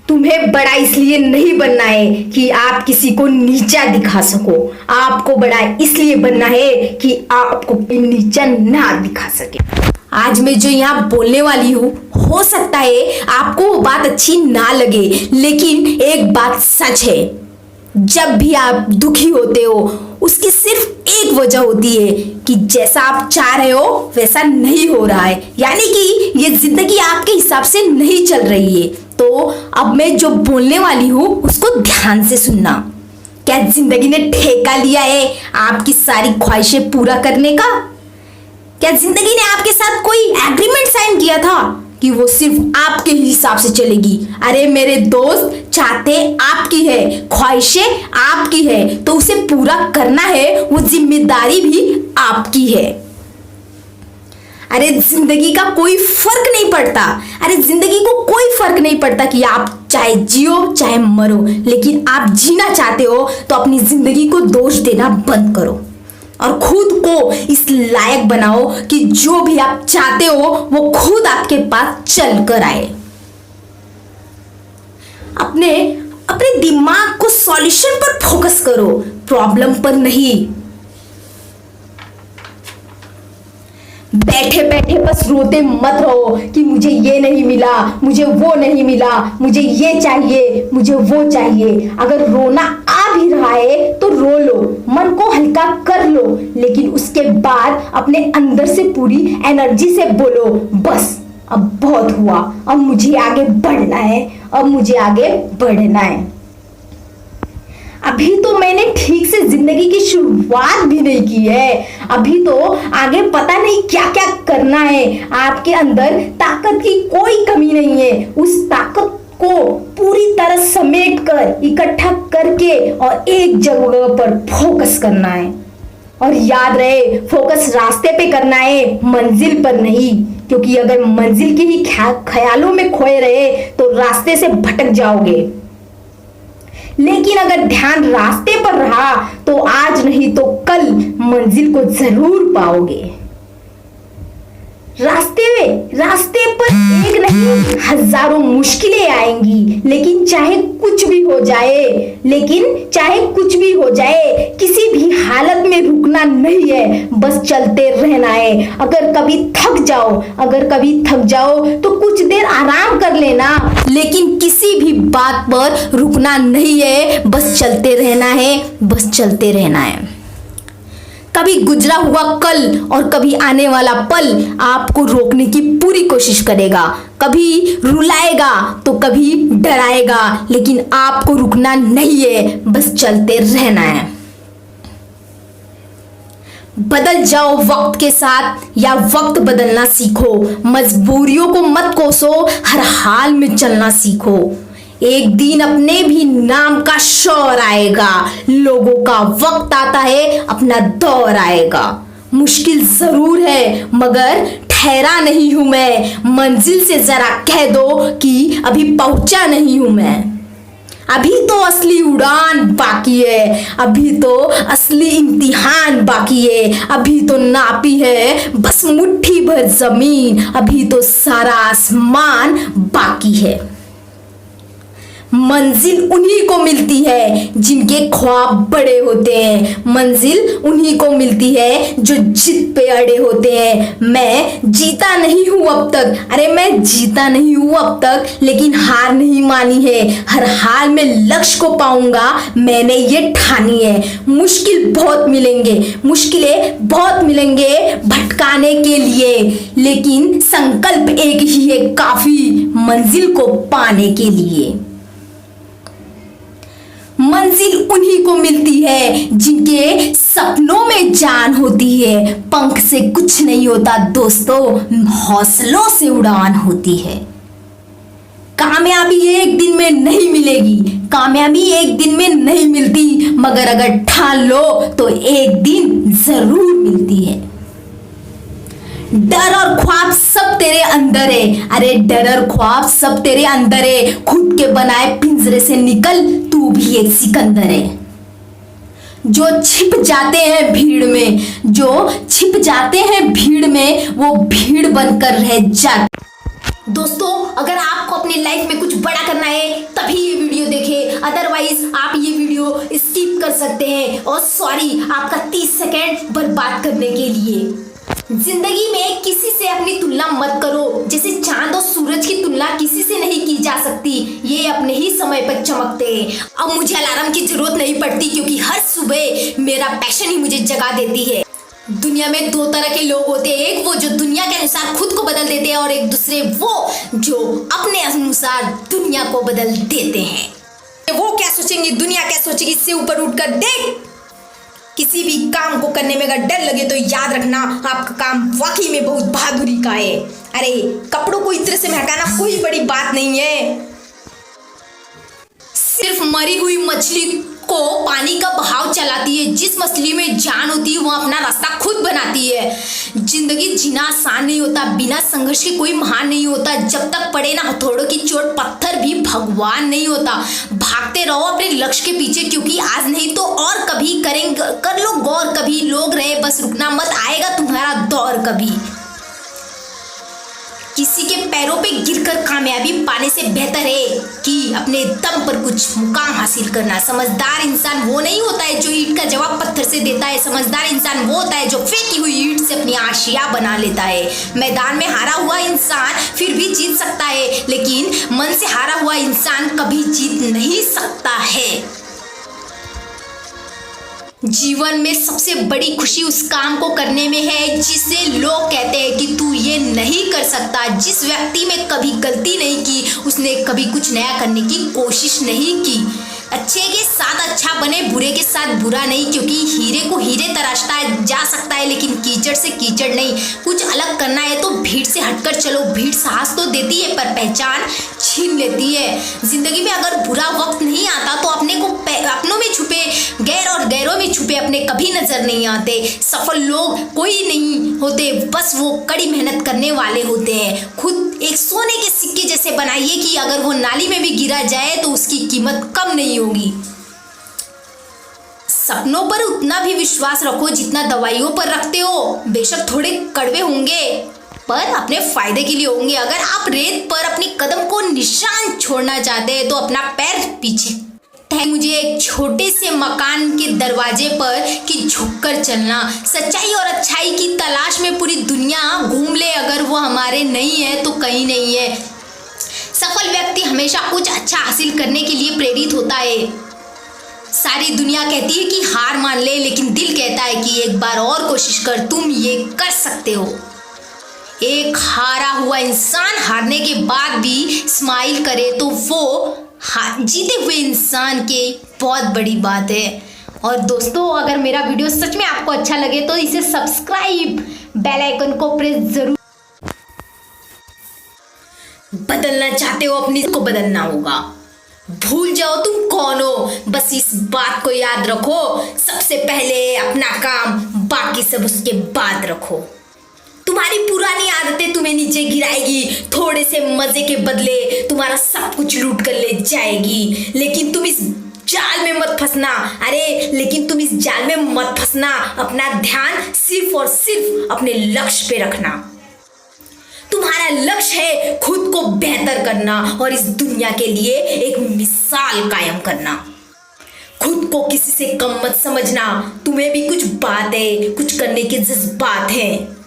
तुम्हें बड़ा इसलिए नहीं बनना है कि आप किसी को नीचा दिखा सको। आपको बड़ा इसलिए बनना है कि आपको कोई नीचा ना दिखा सके। आज मैं जो यहाँ बोलने वाली हूँ, हो सकता है आपको वो बात अच्छी ना लगे, लेकिन एक बात सच है, जब भी आप दुखी होते हो उसकी सिर्फ एक वजह होती है कि जैसा आप चाह रहे हो वैसा नहीं हो रहा है, यानी कि ये जिंदगी आपके हिसाब से नहीं चल रही है। तो अब मैं जो बोलने वाली हूँ उसको ध्यान से सुनना। क्या जिंदगी ने ठेका लिया है आपकी सारी ख्वाहिशें पूरा करने का? क्या जिंदगी ने आपके साथ कोई एग्रीमेंट साइन किया था कि वो सिर्फ आपके हिसाब से चलेगी? अरे मेरे दोस्त, चाहते आपकी है, ख्वाहिशें आपकी है, तो उसे पूरा करना है, वो जिम्मेदारी भी आपकी है। अरे जिंदगी का कोई फर्क नहीं पड़ता, अरे जिंदगी को कोई फर्क नहीं पड़ता कि आप चाहे जियो चाहे मरो, लेकिन आप जीना चाहते हो तो अपनी जिंदगी को दोष देना बंद करो और खुद को इस लायक बनाओ कि जो भी आप चाहते हो वो खुद आपके पास चल कर आए। अपने अपने दिमाग को सॉल्यूशन पर फोकस करो, प्रॉब्लम पर नहीं। बैठे बैठे बस रोते मत रहो कि मुझे ये नहीं मिला, मुझे वो नहीं मिला, मुझे ये चाहिए, मुझे वो चाहिए। अगर रोना आ भी रहा है तो रो लो, मन को हल्का कर लो, लेकिन उसके बाद अपने अंदर से पूरी एनर्जी से बोलो, बस अब बहुत हुआ, अब मुझे आगे बढ़ना है, अब मुझे आगे बढ़ना है। अभी तो मैंने ठीक से जिंदगी की शुरुआत भी नहीं की है, अभी तो आगे पता नहीं क्या क्या करना है। आपके अंदर ताकत की कोई कमी नहीं है, उस ताकत को पूरी तरह समेट कर इकट्ठा करके और एक जगह पर फोकस करना है। और याद रहे, फोकस रास्ते पे करना है, मंजिल पर नहीं, क्योंकि अगर मंजिल के ही ख्यालों में खोए रहे तो रास्ते से भटक जाओगे। लेकिन अगर ध्यान रास्ते पर रहा तो आज नहीं तो कल मंजिल को जरूर पाओगे। रास्ते पर एक नहीं हजारों मुश्किलें आएंगी, लेकिन चाहे कुछ भी हो जाए, किसी भी हालत में रुकना नहीं है, बस चलते रहना है। अगर कभी थक जाओ तो कुछ देर आराम कर लेना, लेकिन किसी भी बात पर रुकना नहीं है, बस चलते रहना है। कभी गुजरा हुआ कल और कभी आने वाला पल आपको रोकने की पूरी कोशिश करेगा, कभी रुलाएगा तो कभी डराएगा, लेकिन आपको रुकना नहीं है, बस चलते रहना है। बदल जाओ वक्त के साथ या वक्त बदलना सीखो, मजबूरियों को मत कोसो, हर हाल में चलना सीखो। एक दिन अपने भी नाम का शोर आएगा, लोगों का वक्त आता है, अपना दौर आएगा। मुश्किल जरूर है मगर ठहरा नहीं हूं मैं, मंजिल से जरा कह दो कि अभी पहुंचा नहीं हूं मैं। अभी तो असली उड़ान बाकी है, अभी तो असली इम्तिहान बाकी है, अभी तो नापी है बस मुट्ठी भर जमीन, अभी तो सारा आसमान बाकी है। मंजिल उन्हीं को मिलती है जिनके ख्वाब बड़े होते हैं, मंजिल उन्हीं को मिलती है जो जिद पे अड़े होते हैं। मैं जीता नहीं हूं अब तक, लेकिन हार नहीं मानी है, हर हाल में लक्ष्य को पाऊंगा, मैंने ये ठानी है। मुश्किलें बहुत मिलेंगे भटकाने के लिए, लेकिन संकल्प एक ही है काफी मंजिल को पाने के लिए। मंजिल उन्हीं को मिलती है जिनके सपनों में जान होती है, पंख से कुछ नहीं होता दोस्तों, हौसलों से उड़ान होती है। कामयाबी एक दिन में नहीं मिलती, मगर अगर ठान लो तो एक दिन जरूर मिलती है। डर और ख्वाब सब तेरे अंदर है, अरे डर और ख्वाब सब तेरे अंदर है, खुद के बनाए पिंजरे से निकल, तू भी एक सिकंदर है। जो छिप जाते हैं भीड़ में वो भीड़ बनकर रह जाते। दोस्तों, अगर आपको अपनी लाइफ में कुछ बड़ा करना है तब सकते हैं। और सॉरी आपका 30 सेकंड बर्बाद करने के लिए। जिंदगी में किसी से अपनी तुलना मत करो। जैसे चांद और सूरज की तुलना किसी से नहीं की जा सकती, ये अपने ही समय पर चमकते हैं। अब मुझे अलार्म की जरूरत नहीं पड़ती क्योंकि हर सुबह मेरा पैशन ही मुझे जगा देती है। दुनिया में दो तरह के लोग होते हैं, एक वो जो दुनिया के अनुसार खुद को बदल देते हैं और एक दूसरे वो जो अपने अनुसार दुनिया को बदल देते हैं। वो क्या सोचेंगे, दुनिया क्या सोचेगी, इससे ऊपर उठकर देख। किसी भी काम को करने में अगर डर लगे तो याद रखना आपका काम वाकई में बहुत बहादुरी का है। अरे कपड़ों को इस तरह से महकाना कोई बड़ी बात नहीं है। सिर्फ मरी हुई मछली को पानी का बहाव चलाती है। जिस मछली में जान होती है वो अपना रास्ता खुद बनाती है। जिंदगी जीना आसान नहीं होता, बिना संघर्ष के कोई महान नहीं होता। जब तक पड़े ना हथौड़ों की चोट, पत्थर भी भगवान नहीं होता। भागते रहो अपने लक्ष्य के पीछे, क्योंकि आज नहीं तो और कभी करेंगे। कर लो गौर, कभी लोग रहे बस रुकना मत, आएगा तुम्हारा दौर कभी। किसी के पैरों पे गिरकर कामयाबी पाने से बेहतर है कि अपने दम पर कुछ मुकाम हासिल करना। समझदार इंसान वो नहीं होता है जो ईंट का जवाब पत्थर से देता है। समझदार इंसान वो होता है जो फेंकी हुई ईंट से अपनी आशिया बना लेता है। मैदान में हारा हुआ इंसान फिर भी जीत सकता है, लेकिन मन से हारा हुआ इंसान कभी जीत नहीं सकता है। जीवन में सबसे बड़ी खुशी उस काम को करने में है जिसे लोग कहते हैं कि तू ये नहीं कर सकता। जिस व्यक्ति में कभी गलती नहीं की, उसने कभी कुछ नया करने की कोशिश नहीं की। अच्छे के साथ अच्छा बने, बुरे के साथ बुरा नहीं, क्योंकि हीरे को हीरे तराशता जा सकता है लेकिन कीचड़ से कीचड़ नहीं। कुछ अलग करना है तो भीड़ से हटकर चलो। भीड़ साहस तो देती है पर पहचान छीन लेती है। जिंदगी में अगर बुरा वक्त नहीं आता तो अपने को अपनों में छुपे, गैर और गैरों में छुपे अपने कभी नजर नहीं आते। सफल लोग कोई नहीं होते, बस वो कड़ी मेहनत करने वाले होते हैं। खुद एक सोने के सिक्के जैसे बनाइए कि अगर वो नाली में भी गिरा जाए तो उसकी कीमत कम नहीं होगी। सपनों पर उतना भी विश्वास रखो जितना दवाइयों पर रखते हो। बेशक थोड़े कड़वे होंगे पर अपने फायदे के लिए होंगे। अगर आप रेत पर अपनी कदम को निशान छोड़ना चाहते हैं तो अपना पैर पीछे है। मुझे एक छोटे से मकान के दरवाजे पर कि झुककर चलना। सच्चाई और अच्छाई की तलाश में पूरी दुनिया घूम ले, अगर वो हमारे नहीं है तो कहीं नहीं है। सफल व्यक्ति हमेशा कुछ अच्छा हासिल करने के लिए प्रेरित होता है। सारी दुनिया कहती है कि हार मान ले, लेकिन दिल कहता है कि एक बार और कोशिश कर, तुम ये कर सकते हो। एक हारा हुआ इंसान हारने के बाद भी स्माइल करे तो वो जीते हुए इंसान के बहुत बड़ी बात है। और दोस्तों, अगर मेरा वीडियो सच में आपको अच्छा लगे तो इसे सब्सक्राइब, बेल आइकन को प्रेस जरूर। बदलना चाहते हो अपनी को बदलना होगा। भूल जाओ तुम कौन हो, बस इस बात को याद रखो, सबसे पहले अपना काम, बाकी सब उसके बाद रखो। तुम्हारी पुरानी आदतें तुम्हें नीचे गिराएगी। थोड़े से मजे के बदले तुम्हारा सब कुछ लूट कर ले जाएगी। लेकिन तुम इस जाल में मत फंसना। लेकिन तुम इस जाल में मत फंसना। अपना ध्यान सिर्फ और सिर्फ अपने लक्ष्य पे रखना। तुम्हारा लक्ष्य है खुद को बेहतर करना और इस दुनिया के लिए एक मिसाल कायम करना। खुद को किसी से कम मत समझना। तुम्हें भी कुछ बात है, कुछ करने के जज्बात हैं।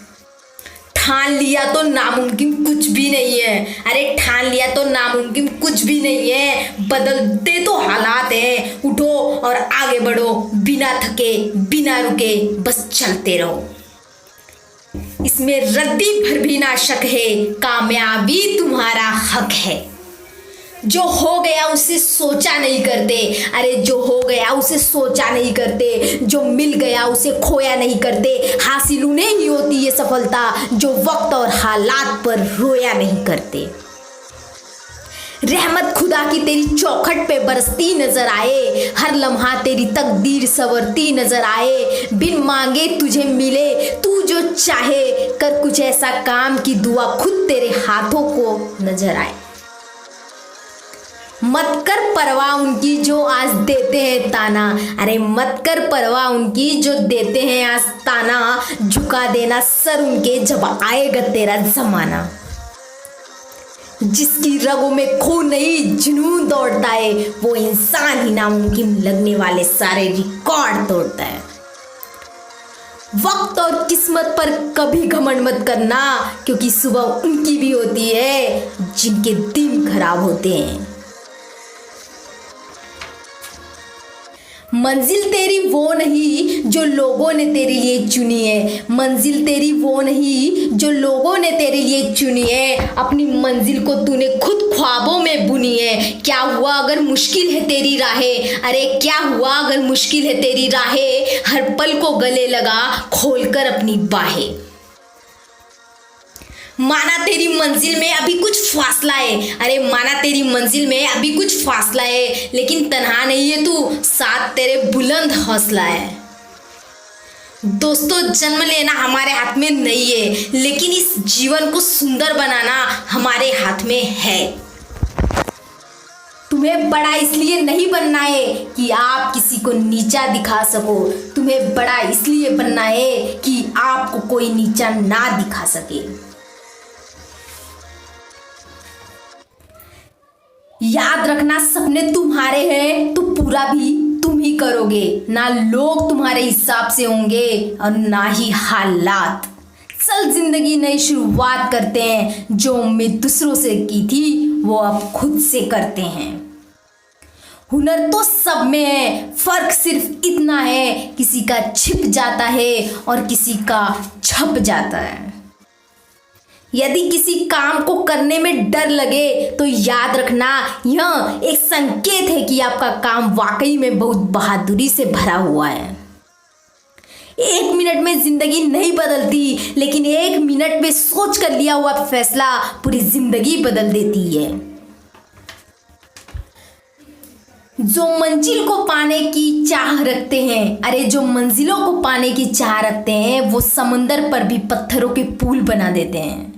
ठान लिया तो नामुमकिन कुछ भी नहीं है। ठान लिया तो नामुमकिन कुछ भी नहीं है। बदलते तो हालात हैं। उठो और आगे बढ़ो, बिना थके, बिना रुके, बस चलते रहो। इसमें रद्दी भर भी ना शक है, कामयाबी तुम्हारा हक है। जो हो गया उसे सोचा नहीं करते। जो हो गया उसे सोचा नहीं करते। जो मिल गया उसे खोया नहीं करते। हासिल उन्हें ही होती है सफलता जो वक्त और हालात पर रोया नहीं करते। रहमत खुदा की तेरी चौखट पे बरसती नजर आए। हर लम्हा तेरी तकदीर संवरती नजर आए। बिन मांगे तुझे मिले, तू जो चाहे कर कुछ ऐसा काम की दुआ खुद तेरे हाथों को नजर आए। मत कर परवाह उनकी जो आज देते हैं ताना। मत कर परवाह उनकी जो देते हैं आज ताना। झुका देना सर उनके जब आएगा तेरा जमाना। जिसकी रगों में खून नहीं जुनून दौड़ता है, वो इंसान ही नामुमकिन लगने वाले सारे रिकॉर्ड तोड़ता है। वक्त और किस्मत पर कभी घमंड मत करना, क्योंकि सुबह उनकी भी होती है जिनके दिन खराब होते हैं। मंजिल तेरी वो नहीं जो लोगों ने तेरे लिए चुनी है, मंजिल तेरी वो नहीं जो लोगों ने तेरे लिए चुनी है, अपनी मंजिल को तूने खुद ख्वाबों में बुनी है। क्या हुआ अगर मुश्किल है तेरी राहें, अरे क्या हुआ अगर मुश्किल है तेरी राहें, हर पल को गले लगा खोलकर अपनी बाहें। माना तेरी मंजिल में अभी कुछ फासला है, अरे माना तेरी मंजिल में अभी कुछ फासला है, लेकिन तन्हा नहीं है तू, साथ तेरे बुलंद हौसला है। दोस्तों, जन्म लेना हमारे हाथ में नहीं है, लेकिन इस जीवन को सुंदर बनाना हमारे हाथ में है। तुम्हें बड़ा इसलिए नहीं बनना है कि आप किसी को नीचा दिखा सको, तुम्हें बड़ा इसलिए बनना है कि आपको कोई नीचा ना दिखा सके। याद रखना, सपने तुम्हारे हैं तो पूरा भी तुम ही करोगे, ना लोग तुम्हारे हिसाब से होंगे और ना ही हालात। चल जिंदगी नई शुरुआत करते हैं, जो उम्मीद दूसरों से की थी वो अब खुद से करते हैं। हुनर तो सब में है, फर्क सिर्फ इतना है, किसी का छिप जाता है और किसी का छप जाता है। यदि किसी काम को करने में डर लगे तो याद रखना, यह एक संकेत है कि आपका काम वाकई में बहुत बहादुरी से भरा हुआ है। 1 मिनट में जिंदगी नहीं बदलती, लेकिन 1 मिनट में सोच कर लिया हुआ फैसला पूरी जिंदगी बदल देती है। जो मंजिल को पाने की चाह रखते हैं, अरे जो मंजिलों को पाने की चाह रखते हैं, वो समंदर पर भी पत्थरों के पुल बना देते हैं।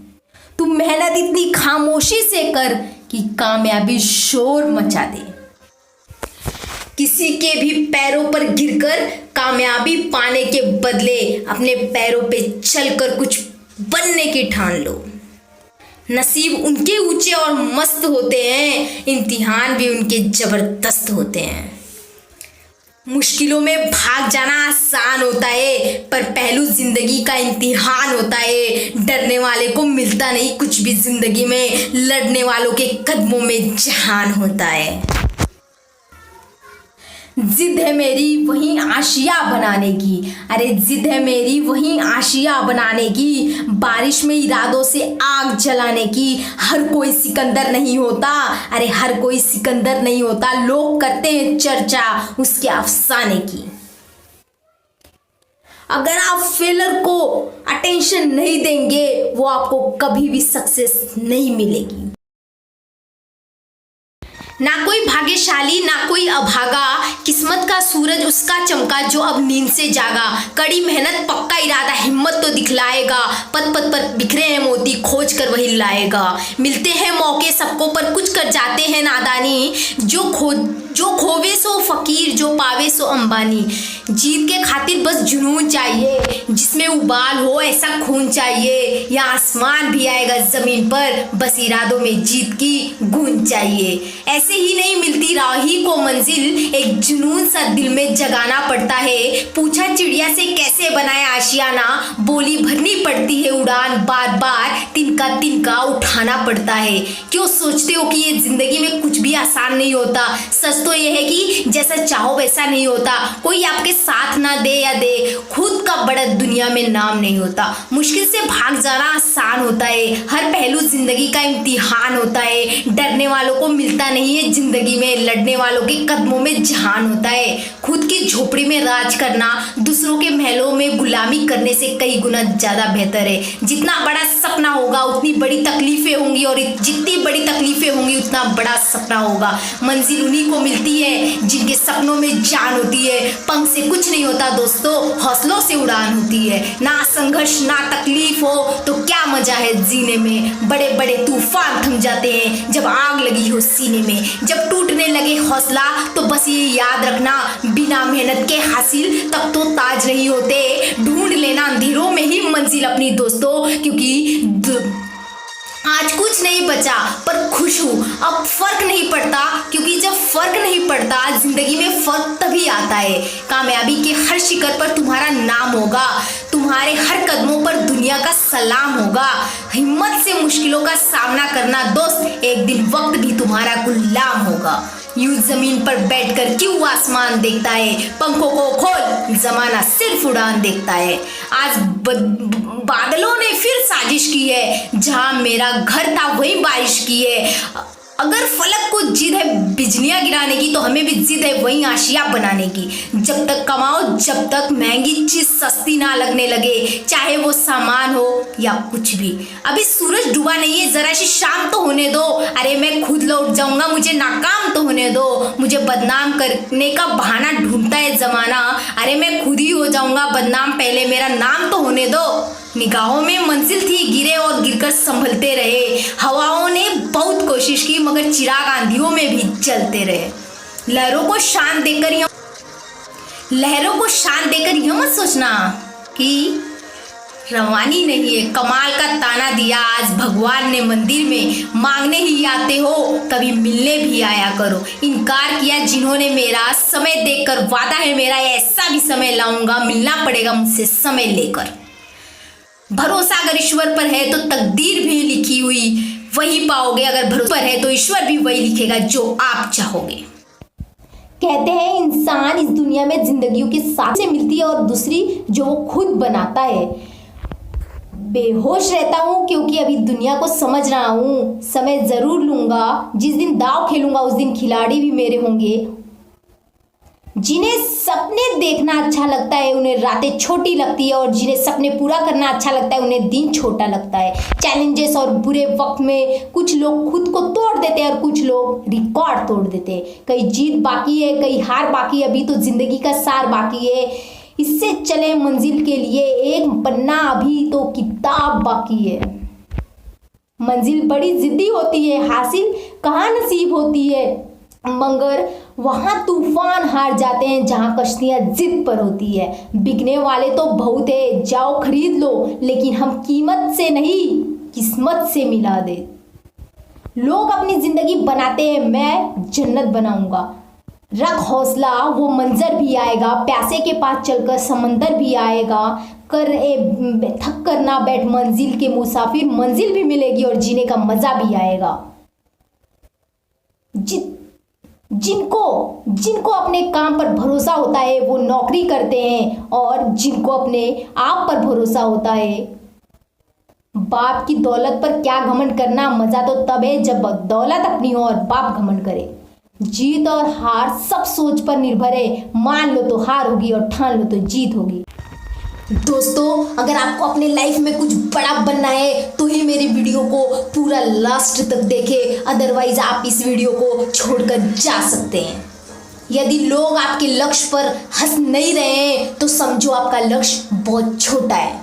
तुम मेहनत इतनी खामोशी से कर कि कामयाबी शोर मचा दे। किसी के भी पैरों पर गिरकर कामयाबी पाने के बदले अपने पैरों पे चलकर कुछ बनने की ठान लो। नसीब उनके ऊंचे और मस्त होते हैं, इम्तिहान भी उनके जबरदस्त होते हैं। मुश्किलों में भाग जाना आसान होता है, पर पहलू जिंदगी का इम्तिहान होता है। डरने वाले को मिलता नहीं कुछ भी जिंदगी में, लड़ने वालों के कदमों में जहान होता है। जिद है मेरी वही आशिया बनाने की, अरे जिद है मेरी वही आशिया बनाने की, बारिश में इरादों से आग जलाने की। हर कोई सिकंदर नहीं होता, अरे हर कोई सिकंदर नहीं होता, लोग करते हैं चर्चा उसके अफसाने की। अगर आप फेलर को अटेंशन नहीं देंगे, वो आपको कभी भी सक्सेस नहीं मिलेगी। ना कोई भाग्यशाली ना कोई अभागा, किस्मत का सूरज उसका चमका जो अब नींद से जागा। कड़ी मेहनत पक्का इरादा हिम्मत तो दिखलाएगा, पत पत पर बिखरे हैं मोती खोज कर वही लाएगा। मिलते हैं मौके सबको पर कुछ कर जाते हैं नादानी, जो खोवे सो फकीर जो पावे सो अंबानी। जीत के खातिर बस जुनून चाहिए, जिसमें उबाल हो ऐसा खून चाहिए। या आसमान भी आएगा जमीन पर, बस इरादों में जीत की गूंज चाहिए। ऐसे ही नहीं मिलती राही को मंजिल, एक जुनून सा दिल में जगाना पड़ता है। पूछा चिड़िया से कैसे बनाए आशियाना, बोली भरनी पड़ती है उड़ान, बार बार तिनका उठाना पड़ता है। क्यों सोचते हो कि ये जिंदगी में कुछ भी आसान नहीं होता? सच तो ये है कि जैसा चाहो वैसा नहीं होता। कोई आपके साथ ना दे या दे, खुद का बड़ा दुनिया में नाम नहीं होता। मुश्किल से भाग जाना आसान होता है, हर पहलू जिंदगी का इम्तिहान होता है। डरने वालों को मिलता नहीं है जिंदगी में, लड़ने वालों के कदमों में जहान होता है। खुद की झोपड़ी में राज करना दूसरों के महलों में गुलामी करने से कई गुना ज्यादा बेहतर है। जितना बड़ा सपना होगा उतनी बड़ी तकलीफें होंगी, और जितनी बड़ी तकलीफें होंगी उतना बड़ा सपना होगा। मंजिल उन्हीं को मिलती है जिनके सपनों में जान होती है। पंख से कुछ नहीं होता दोस्तों, हौसलों से उड़ान होती है। ना संघर्ष ना तकलीफ हो तो क्या मजा है जीने में। बड़े बड़े तूफान थम जाते हैं जब आग लगी हो सीने में। जब टूटने लगे हौसला तो बस ये याद रखना, बिना मेहनत के हासिल तब तो ताज नहीं होते। ढूंढ लेना अंधेरों में ही मंजिल अपनी दोस्तों, आज कुछ नहीं बचा पर खुश हूँ। अब फर्क नहीं पड़ता, क्योंकि जब फर्क नहीं पड़ता जिंदगी में फर्क तभी आता है। कामयाबी के हर शिखर पर तुम्हारा नाम होगा, तुम्हारे हर कदमों पर दुनिया का सलाम होगा। हिम्मत से मुश्किलों का सामना करना दोस्त, एक दिन वक्त भी तुम्हारा गुलाम होगा। यूं जमीन पर बैठकर क्यों आसमान देखता है, पंखों को खोल जमाना सिर्फ उड़ान देखता है। आज बादलों ने फिर साजिश की है, जहां मेरा घर था वहीं बारिश की है। अगर फलक को जिद है बिजलियां गिराने की, तो हमें भी जिद है वहीं आशिया बनाने की। जब तक कमाओ, जब तक महंगी चीज सस्ती ना लगने लगे, चाहे वो सामान हो या कुछ भी। अभी सूरज डूबा नहीं है, जरा सी शाम तो होने दो। अरे मैं खुद लौट जाऊंगा, मुझे नाकाम तो होने दो। मुझे बदनाम करने का बहाना ढूंढता है जमाना, अरे मैं खुद ही हो जाऊंगा बदनाम, पहले मेरा नाम तो होने दो। निगाहों में मंजिल थी, गिरे और गिरकर संभलते रहे। हवाओं ने बहुत कोशिश की, मगर चिराग आंधियों में भी जलते रहे। लहरों को शान देकर यह मत सोचना कि रवानी नहीं है। कमाल का ताना दिया आज भगवान ने मंदिर में, मांगने ही आते हो कभी मिलने भी आया करो। इनकार किया जिन्होंने मेरा, समय देखकर वादा है मेरा, ऐसा भी समय लाऊंगा, मिलना पड़ेगा मुझसे समय लेकर। भरोसा अगर ईश्वर पर है तो तकदीर भी लिखी हुई वही पाओगे, अगर भरोसा पर है तो ईश्वर भी वही लिखेगा जो आप चाहोगे। कहते हैं इंसान इस दुनिया में जिंदगियों के साथ से मिलती है और दूसरी जो वो खुद बनाता है। बेहोश रहता हूँ क्योंकि अभी दुनिया को समझ रहा हूँ। समय जरूर लूंगा, जिस दिन दाव खेलूंगा उस दिन खिलाड़ी भी मेरे होंगे। जिन्हें सपने देखना अच्छा लगता है उन्हें रातें छोटी लगती है, और जिन्हें सपने पूरा करना अच्छा लगता है उन्हें दिन छोटा लगता है। चैलेंजेस और बुरे वक्त में कुछ लोग खुद को तोड़ देते हैं और कुछ लोग रिकॉर्ड तोड़ देते हैं। कई जीत बाकी है, कई हार बाकी है, अभी तो जिंदगी का सार बाकी है। इससे चले मंजिल के लिए एक पन्ना, अभी तो किताब बाकी है। मंजिल बड़ी जिद्दी होती है, हासिल कहाँ नसीब होती है, मगर वहां तूफान हार जाते हैं जहां कश्तियां जिद पर होती है। बिकने वाले तो बहुत है, जाओ खरीद लो, लेकिन हम कीमत से नहीं किस्मत से मिला दे। लोग अपनी जिंदगी बनाते हैं, मैं जन्नत बनाऊंगा। रख हौसला, वो मंजर भी आएगा। प्यासे के पास चलकर समंदर भी आएगा। थक कर ना बैठ मंजिल के मुसाफिर, मंजिल भी मिलेगी और जीने का मजा भी आएगा। जिनको अपने काम पर भरोसा होता है वो नौकरी करते हैं, और जिनको अपने आप पर भरोसा होता है। बाप की दौलत पर क्या घमंड करना, मजा तो तब है जब दौलत अपनी हो और बाप घमंड करे। जीत और हार सब सोच पर निर्भर है, मान लो तो हार होगी और ठान लो तो जीत होगी। दोस्तों, अगर आपको अपने लाइफ में कुछ बड़ा बनना है तो ही मेरी वीडियो को पूरा लास्ट तक देखें, अदरवाइज आप इस वीडियो को छोड़कर जा सकते हैं। यदि लोग आपके लक्ष्य पर हंस नहीं रहे हैं तो समझो आपका लक्ष्य बहुत छोटा है।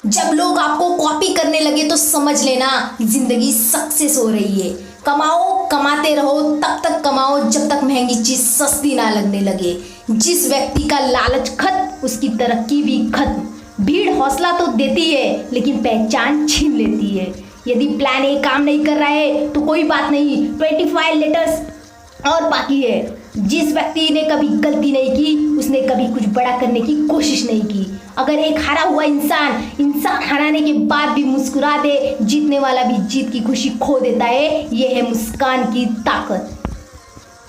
जब लोग आपको कॉपी करने लगे तो समझ लेना जिंदगी सक्सेस हो रही है। कमाओ, कमाते रहो, तब तक कमाओ जब तक महंगी चीज सस्ती ना लगने लगे। जिस व्यक्ति का लालच खत्म, उसकी तरक्की भी खत्म। भीड़ हौसला तो देती है लेकिन पहचान छीन लेती है। यदि प्लान ए काम नहीं कर रहा है तो कोई बात नहीं, 25 लेटर्स और बाकी है। जिस व्यक्ति ने कभी गलती नहीं की उसने कभी कुछ बड़ा करने की कोशिश नहीं की। अगर एक हारा हुआ इंसान हराने के बाद भी मुस्कुरा दे, जीतने वाला भी जीत की खुशी खो देता है। यह है मुस्कान की ताकत।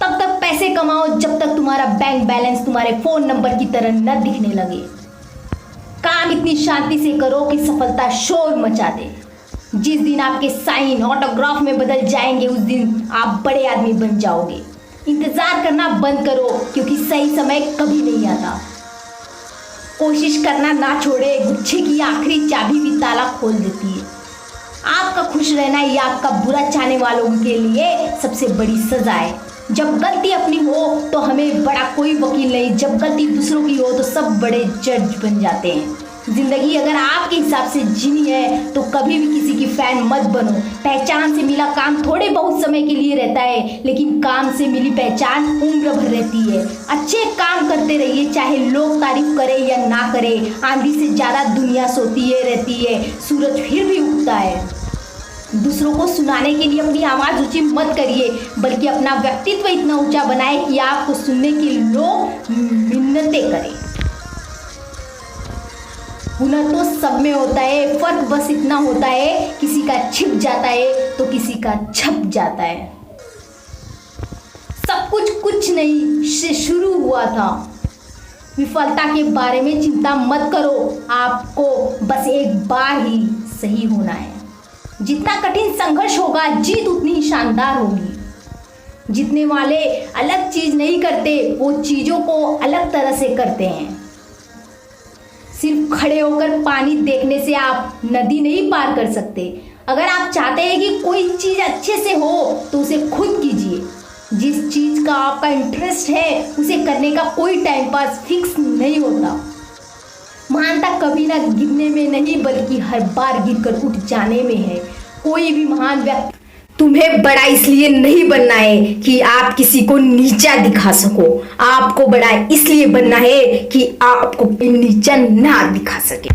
तब तक पैसे कमाओ जब तक तुम्हारा बैंक बैलेंस तुम्हारे फोन नंबर की तरह न दिखने लगे। काम इतनी शांति से करो कि सफलता शोर मचा दे। जिस दिन आपके साइन ऑटोग्राफ में बदल जाएंगे उस दिन आप बड़े आदमी बन जाओगे। इंतजार करना बंद करो क्योंकि सही समय कभी नहीं आता। कोशिश करना ना छोड़े, गुच्छे की आखिरी चाबी भी ताला खोल देती है। आपका खुश रहना ही आपका बुरा चाहने वालों के लिए सबसे बड़ी सजा है। जब गलती अपनी हो तो हमें बड़ा कोई वकील नहीं, जब गलती दूसरों की हो तो सब बड़े जज बन जाते हैं। जिंदगी अगर आपके हिसाब से जीनी है तो कभी भी किसी की फैन मत बनो। पहचान से मिला काम थोड़े बहुत समय के लिए रहता है, लेकिन काम से मिली पहचान उम्र भर रहती है। अच्छे काम करते रहिए, चाहे लोग तारीफ करें या ना करें। आंधी से ज़्यादा दुनिया सोती है रहती है, सूरज फिर भी उगता है। दूसरों को सुनाने के लिए अपनी आवाज़ ऊंची मत करिए, बल्कि अपना व्यक्तित्व इतना ऊंचा बनाए कि आपको सुनने के लोग मिन्नतें करें। हुनर तो सब में होता है, फर्क बस इतना होता है किसी का छिप जाता है तो किसी का छप जाता है। सब कुछ नहीं से शुरू हुआ था। विफलता के बारे में चिंता मत करो, आपको बस एक बार ही सही होना है। जितना कठिन संघर्ष होगा, जीत उतनी ही शानदार होगी। जीतने वाले अलग चीज नहीं करते, वो चीजों को अलग तरह से करते हैं। सिर्फ खड़े होकर पानी देखने से आप नदी नहीं पार कर सकते। अगर आप चाहते हैं कि कोई चीज अच्छे से हो तो उसे खुद कीजिए। जिस चीज का आपका इंटरेस्ट है उसे करने का कोई टाइम पास फिक्स नहीं होता। महानता कभी ना गिरने में नहीं, बल्कि हर बार गिरकर उठ जाने में है। कोई भी महान व्यक्ति तुम्हें बड़ा इसलिए नहीं बनना है कि आप किसी को नीचा दिखा सको। आपको बड़ा इसलिए बनना है कि आपको नीचा ना दिखा सके।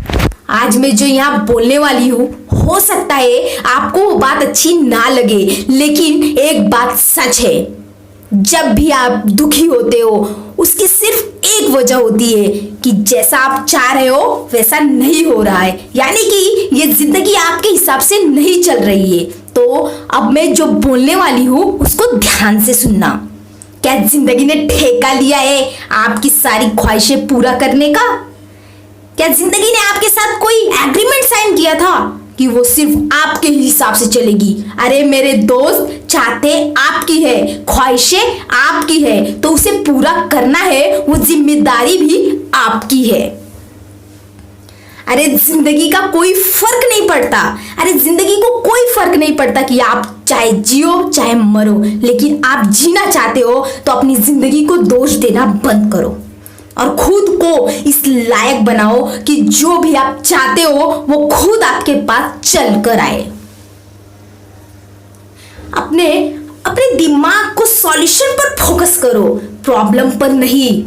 आज मैं जो यहाँ बोलने वाली हूँ, हो सकता है आपको वो बात अच्छी ना लगे, लेकिन एक बात सच है, जब भी आप दुखी होते हो उसकी सिर्फ एक वजह होती है कि जैसा आप चाह रहे हो वैसा नहीं हो रहा है, यानी कि ये जिंदगी आपके हिसाब से नहीं चल रही है। तो अब मैं जो बोलने वाली हूँ उसको ध्यान से सुनना। क्या जिंदगी ने ठेका लिया है आपकी सारी ख्वाहिशें पूरा करने का? क्या जिंदगी ने आपके साथ कोई एग्रीमेंट साइन किया था कि वो सिर्फ आपके हिसाब से चलेगी? अरे मेरे दोस्त, चाहते आपकी है, ख्वाहिशें आपकी है, तो उसे पूरा करना है, वो जिम्मेदारी भी आपकी है। अरे जिंदगी का कोई फर्क नहीं पड़ता, अरे जिंदगी को कोई फर्क नहीं पड़ता कि आप चाहे जियो चाहे मरो, लेकिन आप जीना चाहते हो तो अपनी जिंदगी को दोष देना बंद करो और खुद को इस लायक बनाओ कि जो भी आप चाहते हो वो खुद आपके पास चल कर आए। अपने दिमाग को सॉल्यूशन पर फोकस करो, प्रॉब्लम पर नहीं।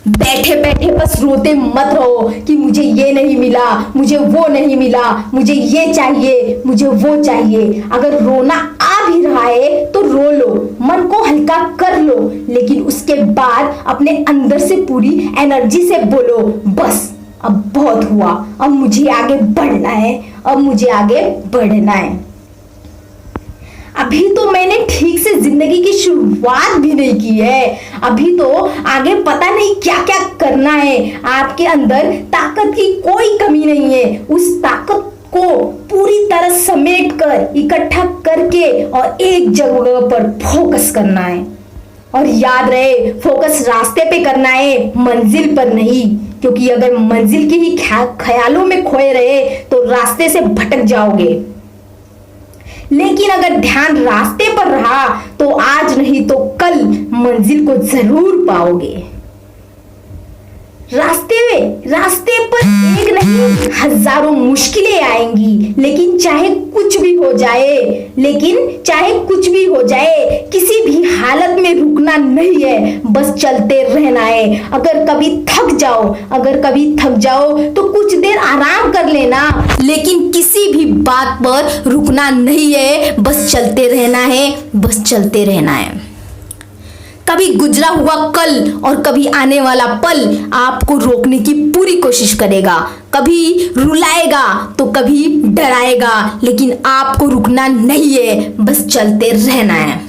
बैठे बैठे बस रोते मत रहो कि मुझे ये नहीं मिला, मुझे वो नहीं मिला, मुझे ये चाहिए, मुझे वो चाहिए। अगर रोना आ भी रहा है तो रो लो, मन को हल्का कर लो, लेकिन उसके बाद अपने अंदर से पूरी एनर्जी से बोलो, बस अब बहुत हुआ, अब मुझे आगे बढ़ना है, अब मुझे आगे बढ़ना है। अभी तो मैंने ठीक से जिंदगी की शुरुआत भी नहीं की है, अभी तो आगे पता नहीं क्या क्या करना है। आपके अंदर ताकत की कोई कमी नहीं है, उस ताकत को पूरी तरह समेट कर इकट्ठा करके और एक जगह पर फोकस करना है। और याद रहे, फोकस रास्ते पे करना है, मंजिल पर नहीं, क्योंकि अगर मंजिल के ही ख्यालों में खोए रहे तो रास्ते से भटक जाओगे। लेकिन अगर ध्यान रास्ते पर रहा तो आज नहीं तो कल मंजिल को जरूर पाओगे। रास्ते पर एक नहीं हजारों मुश्किलें आएंगी, लेकिन चाहे कुछ भी हो जाए, किसी भी हालत में रुकना नहीं है, बस चलते रहना है। अगर कभी थक जाओ तो कुछ देर आराम कर लेना, लेकिन किसी भी बात पर रुकना नहीं है, बस चलते रहना है। कभी गुजरा हुआ कल और कभी आने वाला पल आपको रोकने की पूरी कोशिश करेगा, कभी रुलाएगा तो कभी डराएगा, लेकिन आपको रुकना नहीं है, बस चलते रहना है।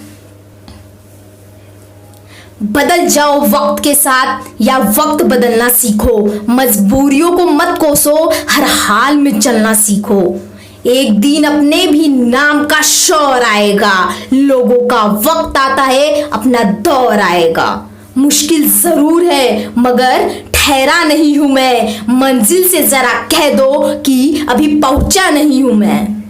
बदल जाओ वक्त के साथ या वक्त बदलना सीखो, मजबूरियों को मत कोसो, हर हाल में चलना सीखो। एक दिन अपने भी नाम का शोर आएगा, लोगों का वक्त आता है, अपना दौर आएगा। मुश्किल जरूर है मगर ठहरा नहीं हूं मैं, मंजिल से जरा कह दो कि अभी पहुंचा नहीं हूं मैं।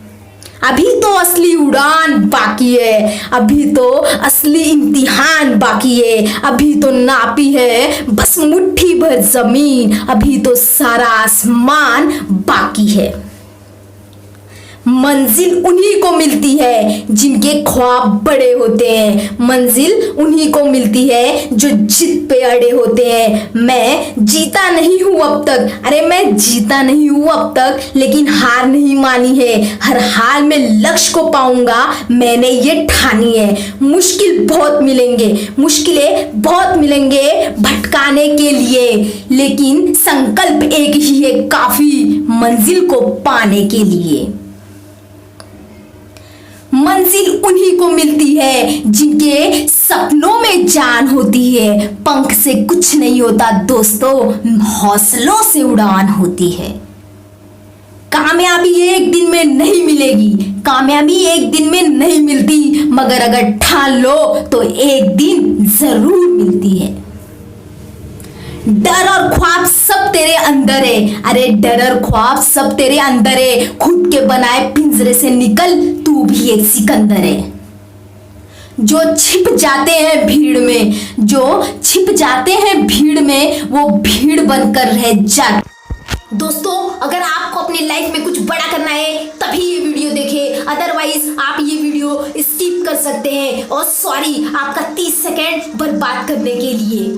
अभी तो असली उड़ान बाकी है, अभी तो असली इम्तिहान बाकी है, अभी तो नापी है बस मुट्ठी भर जमीन, अभी तो सारा आसमान बाकी है। मंजिल उन्हीं को मिलती है जिनके ख्वाब बड़े होते हैं, मंजिल उन्हीं को मिलती है जो जिद पे अड़े होते हैं। मैं जीता नहीं हूं अब तक, अरे मैं जीता नहीं हूं अब तक, लेकिन हार नहीं मानी है। हर हाल में लक्ष्य को पाऊंगा, मैंने ये ठानी है। मुश्किल बहुत मिलेंगे, मुश्किलें बहुत मिलेंगे भटकाने के लिए, लेकिन संकल्प एक ही है काफी मंजिल को पाने के लिए। मंजिल उन्हीं को मिलती है जिनके सपनों में जान होती है। पंख से कुछ नहीं होता दोस्तों, हौसलों से उड़ान होती है। कामयाबी एक दिन में नहीं मिलेगी, कामयाबी एक दिन में नहीं मिलती, मगर अगर ठान लो तो एक दिन जरूर मिलती है। डर और ख्वाब सब तेरे अंदर है, अरे डर और ख्वाब सब तेरे अंदर है। खुद के बनाए पिंजरे से निकल, तू भी एक सिकंदर है। जो छिप जाते हैं भीड़ में, जो छिप जाते हैं भीड़ में, वो भीड़ बनकर रह जाते। दोस्तों, अगर आपको अपनी लाइफ में कुछ बड़ा करना है तभी ये वीडियो देखें, अदरवाइज आप ये वीडियो स्किप कर सकते हैं। और सॉरी आपका 30 सेकेंड बर्बाद करने के लिए।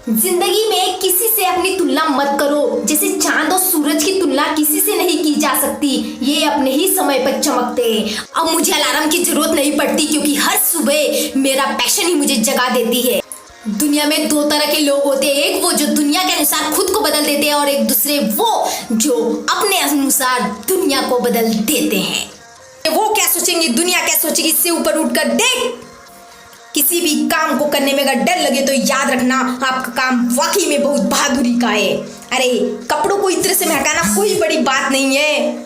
जिंदगी में किसी से अपनी तुलना मत करो, जैसे चांद और सूरज की तुलना किसी से नहीं की जा सकती, ये अपने ही समय पर चमकते हैं। अब मुझे अलार्म की जरूरत नहीं पड़ती, क्योंकि हर सुबह मेरा पैशन ही मुझे जगा देती है। दुनिया में दो तरह के लोग होते हैं, एक वो जो दुनिया के अनुसार खुद को बदल देते हैं, और एक दूसरे वो जो अपने अनुसार दुनिया को बदल देते हैं। वो क्या सोचेंगे, दुनिया क्या सोचेगी, इससे ऊपर उठकर देख। किसी भी काम को करने में अगर डर लगे तो याद रखना आपका काम वाकई में बहुत बहादुरी का है। अरे कपड़ों को इत्र से महकाना कोई बड़ी बात नहीं है।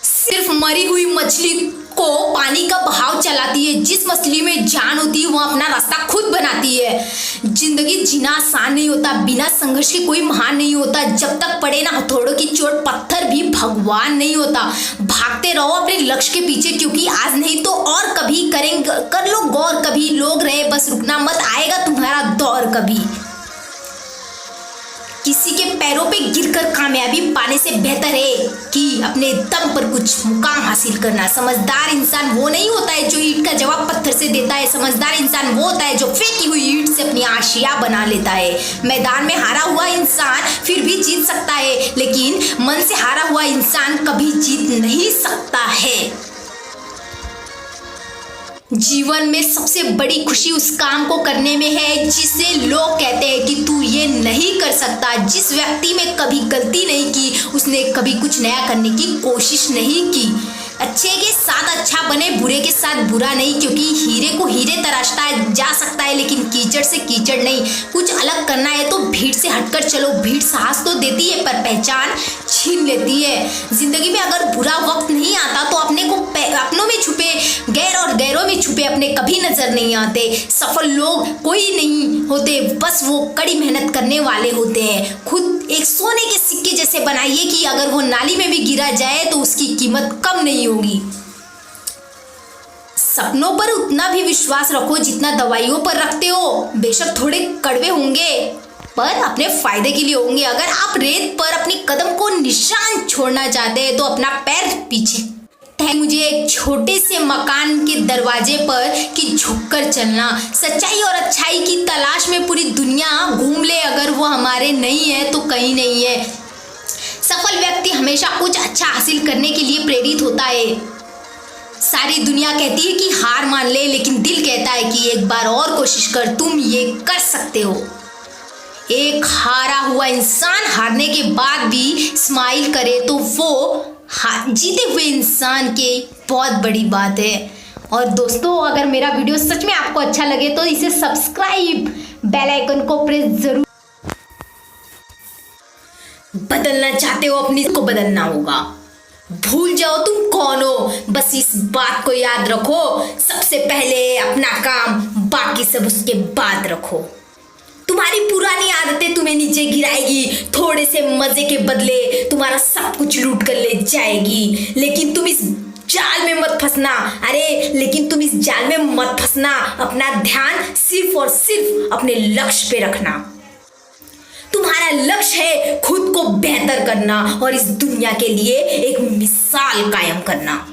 सिर्फ मरी हुई मछली को पानी का बहाव चलाती है, जिस मछली में जान होती है वो अपना रास्ता खुद बनाती है। जिंदगी जीना आसान नहीं होता, बिना संघर्ष के कोई महान नहीं होता। जब तक पड़े ना हथौड़ों की चोट, पत्थर भी भगवान नहीं होता। भागते रहो अपने लक्ष्य के पीछे, क्योंकि आज नहीं तो और कभी करेंगे। कर लो गौर, कभी लोग रहे बस रुकना मत, आएगा तुम्हारा दौर कभी। किसी के पैरों पे गिरकर कामयाबी पाने से बेहतर है कि अपने दम पर कुछ मुकाम हासिल करना। समझदार इंसान वो नहीं होता है जो ईंट का जवाब पत्थर से देता है, समझदार इंसान वो होता है जो फेंकी हुई ईंट से अपनी आशिया बना लेता है। मैदान में हारा हुआ इंसान फिर भी जीत सकता है, लेकिन मन से हारा हुआ इंसान कभी जीत नहीं सकता है। जीवन में सबसे बड़ी खुशी उस काम को करने में है जिसे लोग कहते हैं कि तू ये नहीं कर सकता। जिस व्यक्ति में कभी गलती नहीं की, उसने कभी कुछ नया करने की कोशिश नहीं की। अच्छे के साथ अच्छा बने, बुरे के साथ बुरा नहीं, क्योंकि हीरे को हीरे तराशता जा सकता है, लेकिन कीचड़ से कीचड़ नहीं। कुछ अलग करना है तो भीड़ से हटकर चलो। भीड़ साहस तो देती है पर पहचान छीन लेती है। जिंदगी में अगर बुरा वक्त नहीं आता तो अपने को अपनों में छुपे, गैर और गैरों में छुपे अपने कभी नजर नहीं आते। सफल लोग कोई नहीं होते, बस वो कड़ी मेहनत करने वाले होते हैं। खुद एक सोने के सिक्के जैसे बनाइए कि अगर वो नाली में भी गिरा जाए तो उसकी कीमत कम नहीं होगी। सपनों पर उतना भी विश्वास रखो जितना दवाइयों पर रखते हो। बेशक थोड़े कड़वे होंगे पर अपने फायदे के लिए होंगे। अगर आप रेत पर अपनी कदम को निशान छोड़ना चाहते हैं तो अपना पैर पीछे मुझे एक छोटे से मकान के दरवाजे पर कि झुककर चलना। सच्चाई और अच्छाई की तलाश में पूरी दुनिया घूम ले, अगर वो हमारे नहीं है तो कहीं नहीं है। सफल व्यक्ति हमेशा कुछ अच्छा हासिल करने के लिए प्रेरित होता है। सारी दुनिया कहती है कि हार मान ले, लेकिन दिल कहता है कि एक बार और कोशिश कर, तुम ये कर सकते हो। एक हारा हुआ इंसान हारने के बाद भी स्माइल करे तो वो जीते हुए इंसान के बहुत बड़ी बात है। और दोस्तों, अगर मेरा वीडियो सच में आपको अच्छा लगे तो इसे सब्सक्राइब, बेल आइकन को प्रेस जरूर। बदलना चाहते हो अपनी को बदलना होगा। भूल जाओ तुम कौन हो, बस इस बात को याद रखो, सबसे पहले अपना काम, बाकी सब उसके बाद रखो। तुम्हारी पुरानी आदतें तुम्हें नीचे गिराएगी, थोड़े से मजे के बदले तुम्हारा सब कुछ लूट कर ले जाएगी। लेकिन तुम इस जाल में मत फंसना। लेकिन तुम इस जाल में मत फंसना। अपना ध्यान सिर्फ और सिर्फ अपने लक्ष्य पे रखना। तुम्हारा लक्ष्य है खुद को बेहतर करना और इस दुनिया के लिए एक मिसाल कायम करना।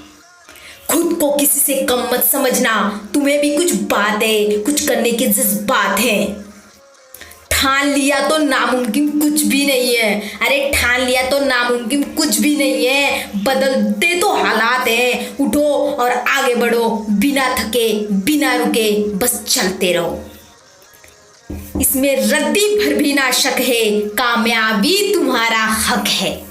खुद को किसी से कम मत समझना। तुम्हें भी कुछ बातें, कुछ करने के जज्बात हैं। ठान लिया तो नामुमकिन कुछ भी नहीं है। ठान लिया तो नामुमकिन कुछ भी नहीं है। बदलते तो हालात हैं। उठो और आगे बढ़ो, बिना थके, बिना रुके, बस चलते रहो। इसमें रद्दी भर भी ना शक है, कामयाबी तुम्हारा हक है।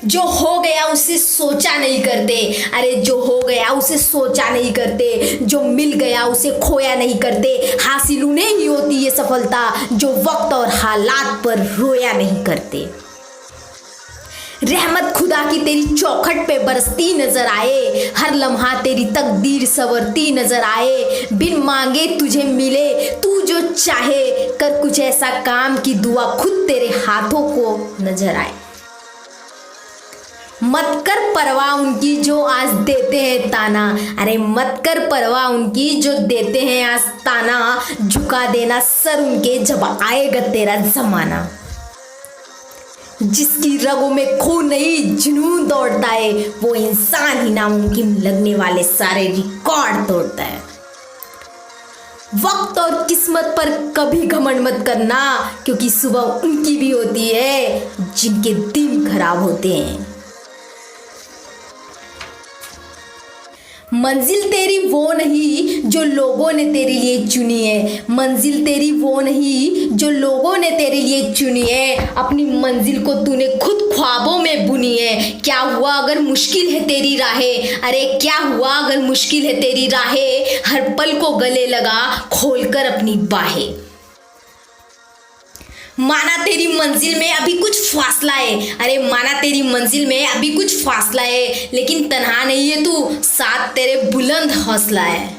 जो हो गया उसे सोचा नहीं करते। जो हो गया उसे सोचा नहीं करते। जो मिल गया उसे खोया नहीं करते। हासिल उन्हें ही होती है सफलता जो वक्त और हालात पर रोया नहीं करते। रहमत खुदा की तेरी चौखट पे बरसती नजर आए। हर लम्हा तेरी तकदीर संवरती नजर आए। बिन मांगे तुझे मिले तू जो चाहे, कर कुछ ऐसा काम की दुआ खुद तेरे हाथों को नजर आए। मत कर परवाह उनकी जो आज देते हैं ताना। मत कर परवाह उनकी जो देते हैं आज ताना। झुका देना सर उनके जब आएगा तेरा जमाना। जिसकी रगों में खून नहीं जुनून दौड़ता है, वो इंसान ही नामुमकिन लगने वाले सारे रिकॉर्ड तोड़ता है। वक्त और किस्मत पर कभी घमंड मत करना, क्योंकि सुबह उनकी भी होती है जिनके दिन खराब होते हैं। मंजिल तेरी वो नहीं जो लोगों ने तेरे लिए चुनी है। मंजिल तेरी वो नहीं जो लोगों ने तेरे लिए चुनी है। अपनी मंजिल को तूने खुद ख्वाबों में बुनी है। क्या हुआ अगर मुश्किल है तेरी राहें। क्या हुआ अगर मुश्किल है तेरी राहें। हर पल को गले लगा खोलकर अपनी बाहें। माना तेरी मंजिल में अभी कुछ फासला है। माना तेरी मंजिल में अभी कुछ फासला है, लेकिन तन्हा नहीं है तू, साथ तेरे बुलंद हौसला है।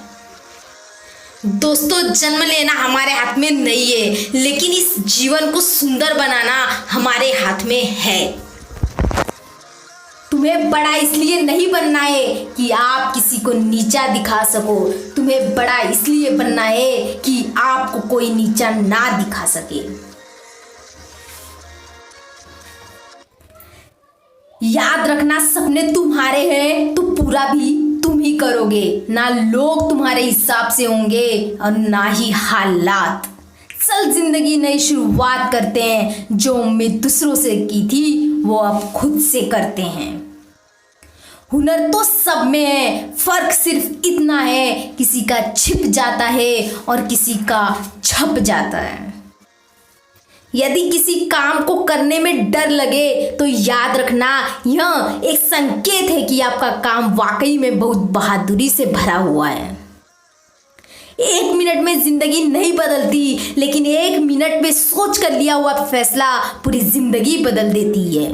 दोस्तों, जन्म लेना हमारे हाथ में नहीं है, लेकिन इस जीवन को सुंदर बनाना हमारे हाथ में है। तुम्हें बड़ा इसलिए नहीं बनना है कि आप किसी को नीचा दिखा सको। तुम्हें बड़ा इसलिए बनना है कि आपको कोई नीचा ना दिखा सके। याद रखना, सपने तुम्हारे हैं तो पूरा भी तुम ही करोगे। ना लोग तुम्हारे हिसाब से होंगे और ना ही हालात। चल जिंदगी नई शुरुआत करते हैं। जो उम्मीद दूसरों से की थी वो अब खुद से करते हैं। हुनर तो सब में है, फर्क सिर्फ इतना है, किसी का छिप जाता है और किसी का छप जाता है। यदि किसी काम को करने में डर लगे तो याद रखना, यह एक संकेत है कि आपका काम वाकई में बहुत बहादुरी से भरा हुआ है। 1 मिनट में जिंदगी नहीं बदलती, लेकिन 1 मिनट में सोच कर लिया हुआ फैसला पूरी जिंदगी बदल देती है।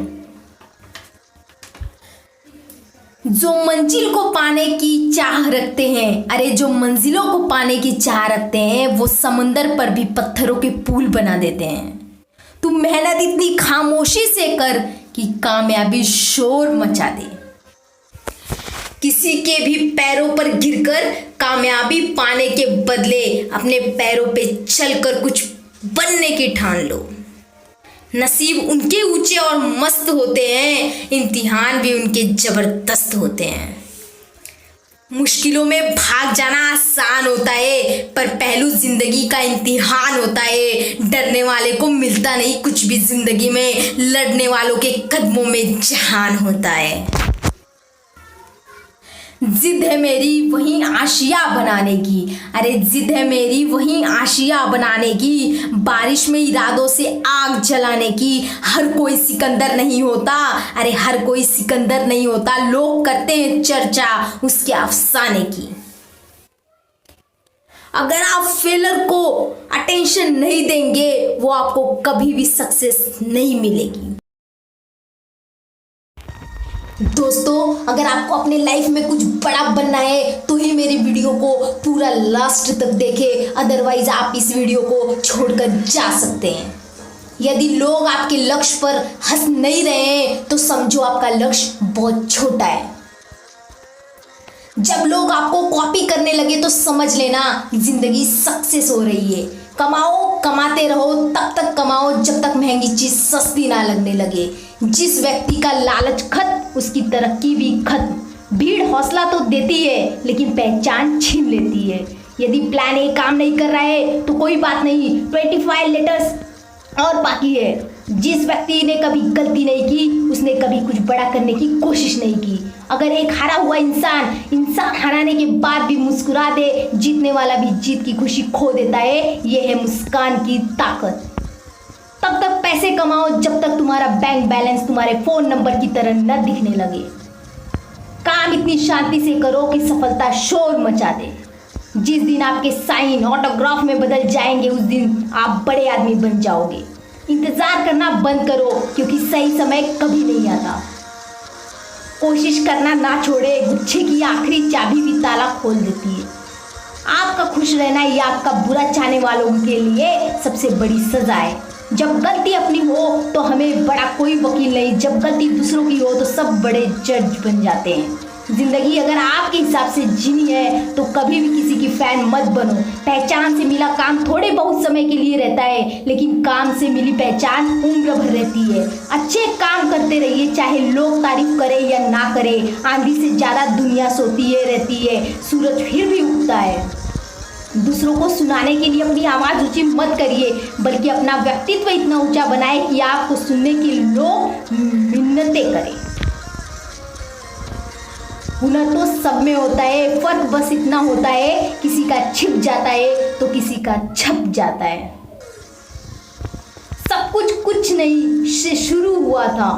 जो मंजिल को पाने की चाह रखते हैं, जो मंजिलों को पाने की चाह रखते हैं, वो समंदर पर भी पत्थरों के पुल बना देते हैं। तुम मेहनत इतनी खामोशी से कर कि कामयाबी शोर मचा दे। किसी के भी पैरों पर गिरकर कामयाबी पाने के बदले अपने पैरों पे चलकर कुछ बनने की ठान लो। नसीब उनके ऊंचे और मस्त होते हैं, इम्तिहान भी उनके जबरदस्त होते हैं। मुश्किलों में भाग जाना आसान होता है, पर पहलू जिंदगी का इम्तिहान होता है। डरने वाले को मिलता नहीं कुछ भी जिंदगी में, लड़ने वालों के कदमों में जहान होता है। जिद है मेरी वही आशिया बनाने की। जिद है मेरी वही आशिया बनाने की। बारिश में इरादों से आग जलाने की। हर कोई सिकंदर नहीं होता। हर कोई सिकंदर नहीं होता। लोग करते हैं चर्चा उसके अफसाने की। अगर आप फेलर को अटेंशन नहीं देंगे, वो आपको कभी भी सक्सेस नहीं मिलेगी। दोस्तों, अगर आपको अपने लाइफ में कुछ बड़ा बनना है तो ही मेरी वीडियो को पूरा लास्ट तक देखें, अदरवाइज आप इस वीडियो को छोड़कर जा सकते हैं। यदि लोग आपके लक्ष्य पर हंस नहीं रहे हैं तो समझो आपका लक्ष्य बहुत छोटा है। जब लोग आपको कॉपी करने लगे तो समझ लेना जिंदगी सक्सेस हो रही है। कमाओ, कमाते रहो, तब तक कमाओ जब तक महंगी चीज सस्ती ना लगने लगे। जिस व्यक्ति का लालच खत्म, उसकी तरक्की भी खत्म। भीड़ हौसला तो देती है लेकिन पहचान छीन लेती है। यदि प्लान ए काम नहीं कर रहा है तो कोई बात नहीं, 25 लेटर्स और बाकी है। जिस व्यक्ति ने कभी गलती नहीं की उसने कभी कुछ बड़ा करने की कोशिश नहीं की। अगर एक हारा हुआ इंसान हराने के बाद भी मुस्कुरा दे, जीतने वाला भी जीत की खुशी खो देता है। यह है मुस्कान की ताकत। तब तक पैसे कमाओ जब तक तुम्हारा बैंक बैलेंस तुम्हारे फोन नंबर की तरह न दिखने लगे। काम इतनी शांति से करो कि सफलता शोर मचा दे। जिस दिन आपके साइन ऑटोग्राफ में बदल जाएंगे उस दिन आप बड़े आदमी बन जाओगे। इंतजार करना बंद करो क्योंकि सही समय कभी नहीं आता। कोशिश करना ना छोड़े, गुच्छे की आखिरी चाबी भी ताला खोल देती है। आपका खुश रहना ये आपका बुरा चाहने वालों के लिए सबसे बड़ी सजा है। जब गलती अपनी हो तो हमें बड़ा कोई वकील नहीं, जब गलती दूसरों की हो तो सब बड़े जज बन जाते हैं। जिंदगी अगर आपके हिसाब से जीनी है तो कभी भी किसी की फैन मत बनो। पहचान से मिला काम थोड़े बहुत समय के लिए रहता है, लेकिन काम से मिली पहचान उम्र भर रहती है। अच्छे काम करते रहिए, चाहे लोग तारीफ करें या ना करें। आंधी से ज़्यादा दुनिया सोती है रहती है, सूरज फिर भी उगता है। दूसरों को सुनाने के लिए अपनी आवाज़ ऊंची मत करिए, बल्कि अपना व्यक्तित्व इतना ऊंचा बनाए कि आपको सुनने के लोग मिन्नतें करें। हुनर तो सब में होता है, फर्क बस इतना होता है किसी का छिप जाता है तो किसी का छप जाता है। सब कुछ नहीं से शुरू हुआ था।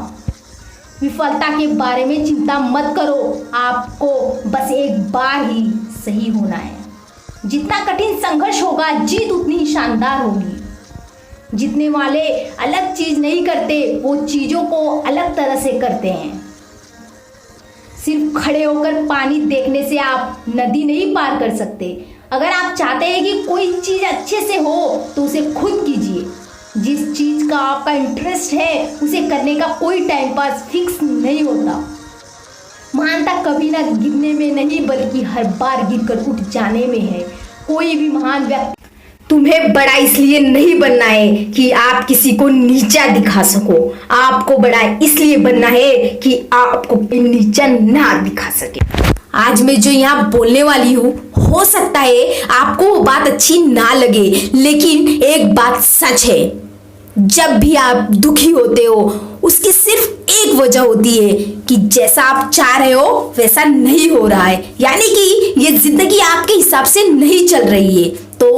विफलता के बारे में चिंता मत करो, आपको बस एक बार ही सही होना है। जितना कठिन संघर्ष होगा जीत उतनी ही शानदार होगी। जीतने वाले अलग चीज नहीं करते, वो चीजों को अलग तरह से करते हैं। सिर्फ खड़े होकर पानी देखने से आप नदी नहीं पार कर सकते। अगर आप चाहते हैं कि कोई चीज अच्छे से हो तो उसे खुद कीजिए। जिस चीज का आपका इंटरेस्ट है उसे करने का कोई टाइम पास फिक्स नहीं होता। महानता कभी ना गिरने में नहीं बल्कि हर बार गिरकर उठ जाने में है। कोई भी महान व्यक्ति तुम्हें बड़ा इसलिए नहीं बनना है कि आप किसी को नीचा दिखा सको। आपको बड़ा इसलिए बनना है कि आपको नीचा ना दिखा सके। आज मैं जो यहाँ बोलने वाली हूँ, हो सकता है आपको वो बात अच्छी ना लगे, लेकिन एक बात सच है, जब भी आप दुखी होते हो उसकी सिर्फ एक वजह होती है कि जैसा आप चाह रहे हो वैसा नहीं हो रहा है, यानी कि ये जिंदगी आपके हिसाब से नहीं चल रही है। तो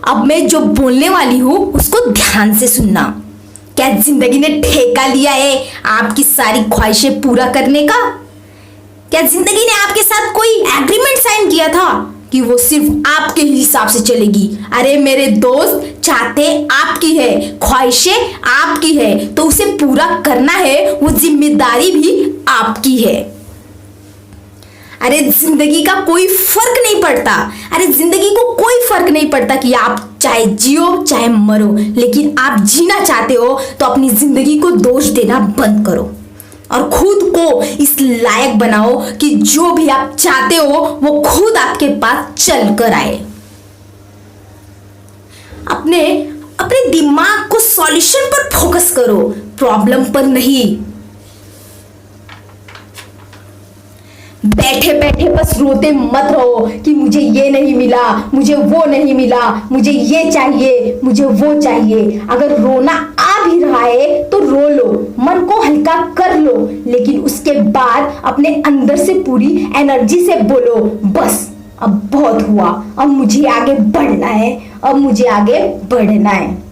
अब मैं जो बोलने वाली हूँ उसको ध्यान से सुनना। क्या जिंदगी ने ठेका लिया है आपकी सारी ख्वाहिशें पूरा करने का? क्या जिंदगी ने आपके साथ कोई एग्रीमेंट साइन किया था कि वो सिर्फ आपके हिसाब से चलेगी? अरे मेरे दोस्त, चाहते आपकी है, ख्वाहिशें आपकी है, तो उसे पूरा करना है, वो जिम्मेदारी भी आपकी है। अरे जिंदगी का कोई फर्क नहीं पड़ता, अरे जिंदगी को कोई फर्क नहीं पड़ता कि आप चाहे जियो चाहे मरो, लेकिन आप जीना चाहते हो तो अपनी जिंदगी को दोष देना बंद करो और खुद को इस लायक बनाओ कि जो भी आप चाहते हो वो खुद आपके पास चल कर आए। अपने दिमाग को सॉल्यूशन पर फोकस करो, प्रॉब्लम पर नहीं। बैठे बैठे बस रोते मत रहो कि मुझे ये नहीं मिला, मुझे वो नहीं मिला, मुझे ये चाहिए, मुझे वो चाहिए। अगर रोना आ भी रहा है तो रो लो, मन को हल्का कर लो, लेकिन उसके बाद अपने अंदर से पूरी एनर्जी से बोलो, बस अब बहुत हुआ, अब मुझे आगे बढ़ना है, अब मुझे आगे बढ़ना है।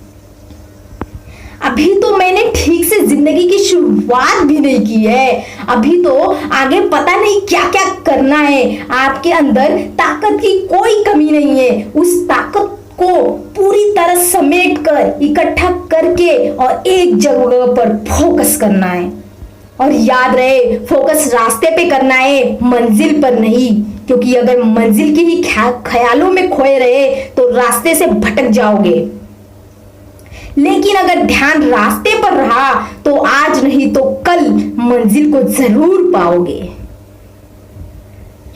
अभी तो मैंने ठीक से जिंदगी की शुरुआत भी नहीं की है, अभी तो आगे पता नहीं क्या क्या करना है। आपके अंदर ताकत की कोई कमी नहीं है, उस ताकत को पूरी तरह समेट कर इकट्ठा करके और एक जगह पर फोकस करना है। और याद रहे, फोकस रास्ते पे करना है, मंजिल पर नहीं। क्योंकि अगर मंजिल के ही ख्यालों में खोए रहे तो रास्ते से भटक जाओगे। लेकिन अगर ध्यान रास्ते पर रहा तो आज नहीं तो कल मंजिल को जरूर पाओगे।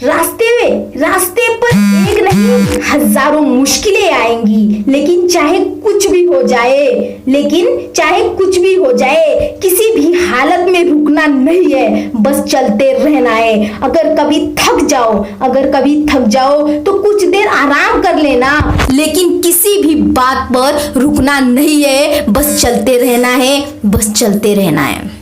रास्ते पर एक नहीं हजारों मुश्किलें आएंगी, लेकिन चाहे कुछ भी हो जाए किसी भी हालत में रुकना नहीं है, बस चलते रहना है। अगर कभी थक जाओ तो कुछ देर आराम कर लेना, लेकिन किसी भी बात पर रुकना नहीं है, बस चलते रहना है।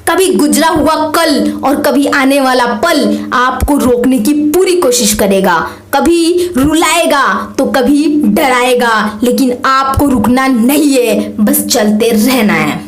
कभी गुजरा हुआ कल और कभी आने वाला पल आपको रोकने की पूरी कोशिश करेगा। कभी रुलाएगा तो कभी डराएगा, लेकिन आपको रुकना नहीं है, बस चलते रहना है।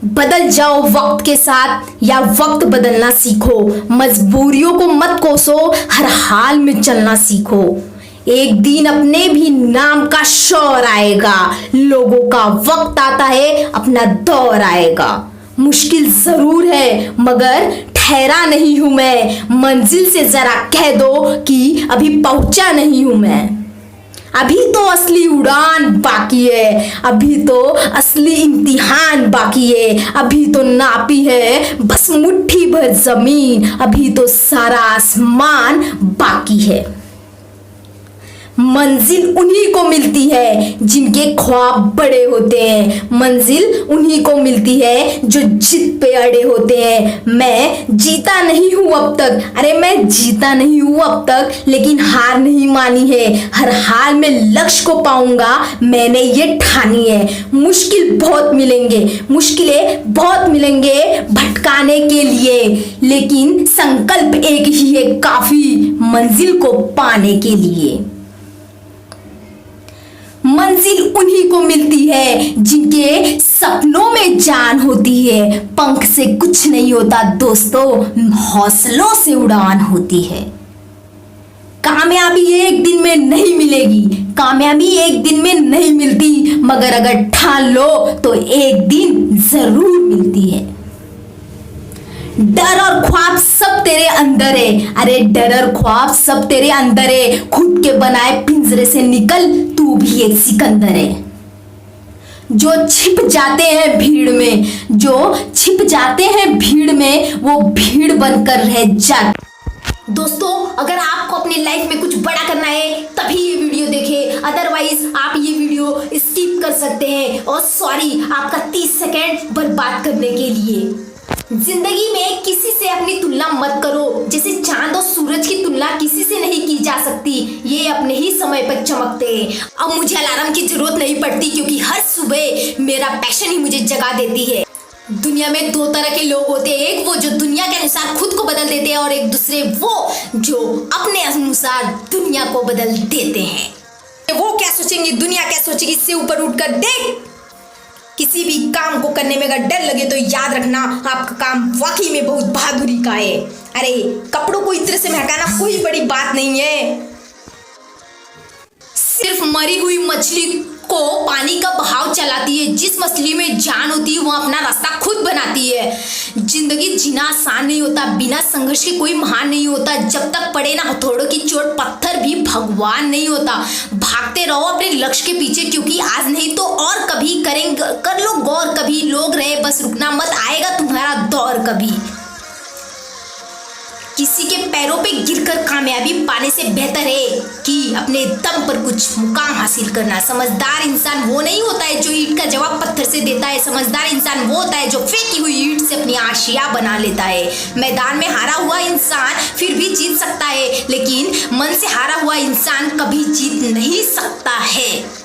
बदल जाओ वक्त के साथ या वक्त बदलना सीखो। मजबूरियों को मत कोसो, हर हाल में चलना सीखो। एक दिन अपने भी नाम का शोर आएगा। लोगों का वक्त आता है, अपना दौर आएगा। मुश्किल जरूर है मगर ठहरा नहीं हूं मैं। मंजिल से जरा कह दो कि अभी पहुंचा नहीं हूं मैं। अभी तो असली उड़ान बाकी है, अभी तो असली इम्तिहान बाकी है। अभी तो नापी है बस मुट्ठी भर जमीन, अभी तो सारा आसमान बाकी है। मंजिल उन्हीं को मिलती है जिनके ख्वाब बड़े होते हैं। मंजिल उन्हीं को मिलती है जो जिद पे अड़े होते हैं। मैं जीता नहीं हूं अब तक, लेकिन हार नहीं मानी है। हर हाल में लक्ष्य को पाऊंगा, मैंने ये ठानी है। मुश्किलें बहुत मिलेंगे भटकाने के लिए, लेकिन संकल्प एक ही है काफी मंजिल को पाने के लिए। मंजिल उन्हीं को मिलती है जिनके सपनों में जान होती है। पंख से कुछ नहीं होता दोस्तों, हौसलों से उड़ान होती है। कामयाबी एक दिन में नहीं मिलती, मगर अगर ठान लो तो एक दिन जरूर मिलती है। डर और ख्वाब सब तेरे अंदर है। अरे डर और ख्वाब सब तेरे अंदर है। खुद के बनाए पिंजरे से निकल, तू भी एक सिकंदर है। जो छिप जाते हैं भीड़ में वो भीड़ बनकर रह जाते। दोस्तों, अगर आपको अपनी लाइफ में कुछ बड़ा करना है तभी ये वीडियो देखें, अदरवाइज आप ये वीडियो स्किप कर सकते हैं। और सॉरी आपका 30 सेकेंड बर्बाद करने के लिए। जिंदगी में किसी से अपनी तुलना मत करो। जैसे चांद और सूरज की तुलना किसी से नहीं की जा सकती, ये अपने ही समय पर चमकते हैं। अब मुझे अलार्म की जरूरत नहीं पड़ती, क्योंकि हर सुबह मेरा पैशन ही मुझे जगा देती है। दुनिया में दो तरह के लोग होते हैं, एक वो जो दुनिया के अनुसार खुद को बदल देते हैं, और एक दूसरे वो जो अपने अनुसार दुनिया को बदल देते हैं। वो क्या सोचेंगे, दुनिया क्या सोचेगी, इससे ऊपर उठकर देख। किसी भी काम को करने में अगर डर लगे तो याद रखना आपका काम वाकई में बहुत बहादुरी का है। अरे कपड़ों को इस तरह से महकाना कोई बड़ी बात नहीं है। सिर्फ मरी हुई मछली को पानी का बहाव चलाती है। जिस मछली में जान होती है वो अपना रास्ता खुद बनाती है। जिंदगी जीना आसान नहीं होता, बिना संघर्ष के कोई महान नहीं होता। जब तक पड़े ना हथौड़ों की चोट, पत्थर भी भगवान नहीं होता। भागते रहो अपने लक्ष्य के पीछे, क्योंकि आज नहीं तो और कभी कर लो गौर। कभी लोग रहे बस रुकना मत, आएगा तुम्हारा दौर कभी। किसी के पैरों पे गिरकर कामयाबी पाने से बेहतर है कि अपने दम पर कुछ मुकाम हासिल करना। समझदार इंसान वो नहीं होता है जो ईंट का जवाब पत्थर से देता है। समझदार इंसान वो होता है जो फेंकी हुई ईंट से अपनी आशिया बना लेता है। मैदान में हारा हुआ इंसान फिर भी जीत सकता है, लेकिन मन से हारा हुआ इंसान कभी जीत नहीं सकता है।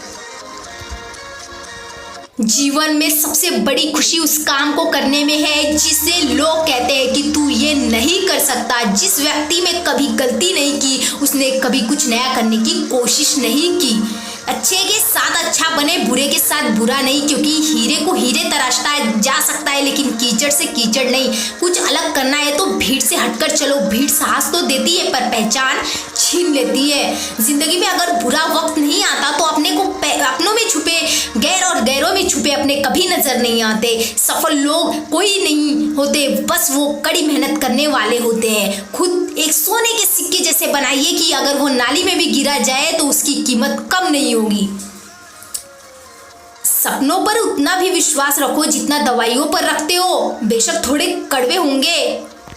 जीवन में सबसे बड़ी खुशी उस काम को करने में है जिसे लोग कहते हैं कि तू ये नहीं कर सकता। जिस व्यक्ति में कभी गलती नहीं की, उसने कभी कुछ नया करने की कोशिश नहीं की। अच्छे के साथ अच्छा बने, बुरे के साथ बुरा नहीं, क्योंकि हीरे को हीरे तराशता है जा सकता है लेकिन कीचड़ से कीचड़ नहीं। कुछ अलग करना है तो भीड़ से हटकर चलो। भीड़ साहस तो देती है पर पहचान छीन लेती है। जिंदगी में अगर बुरा वक्त नहीं आता तो अपने को अपनों में छुपे गैर और गैरों में छुपे अपने कभी नजर नहीं आते। सफल लोग कोई नहीं होते, बस वो कड़ी मेहनत करने वाले होते हैं। खुद एक सोने के सिक्के जैसे बनाइए कि अगर वो नाली में भी गिरा जाए तो उसकी कीमत कम नहीं होगी। सपनों पर उतना भी विश्वास रखो जितना दवाइयों पर रखते हो। बेशक थोड़े कड़वे होंगे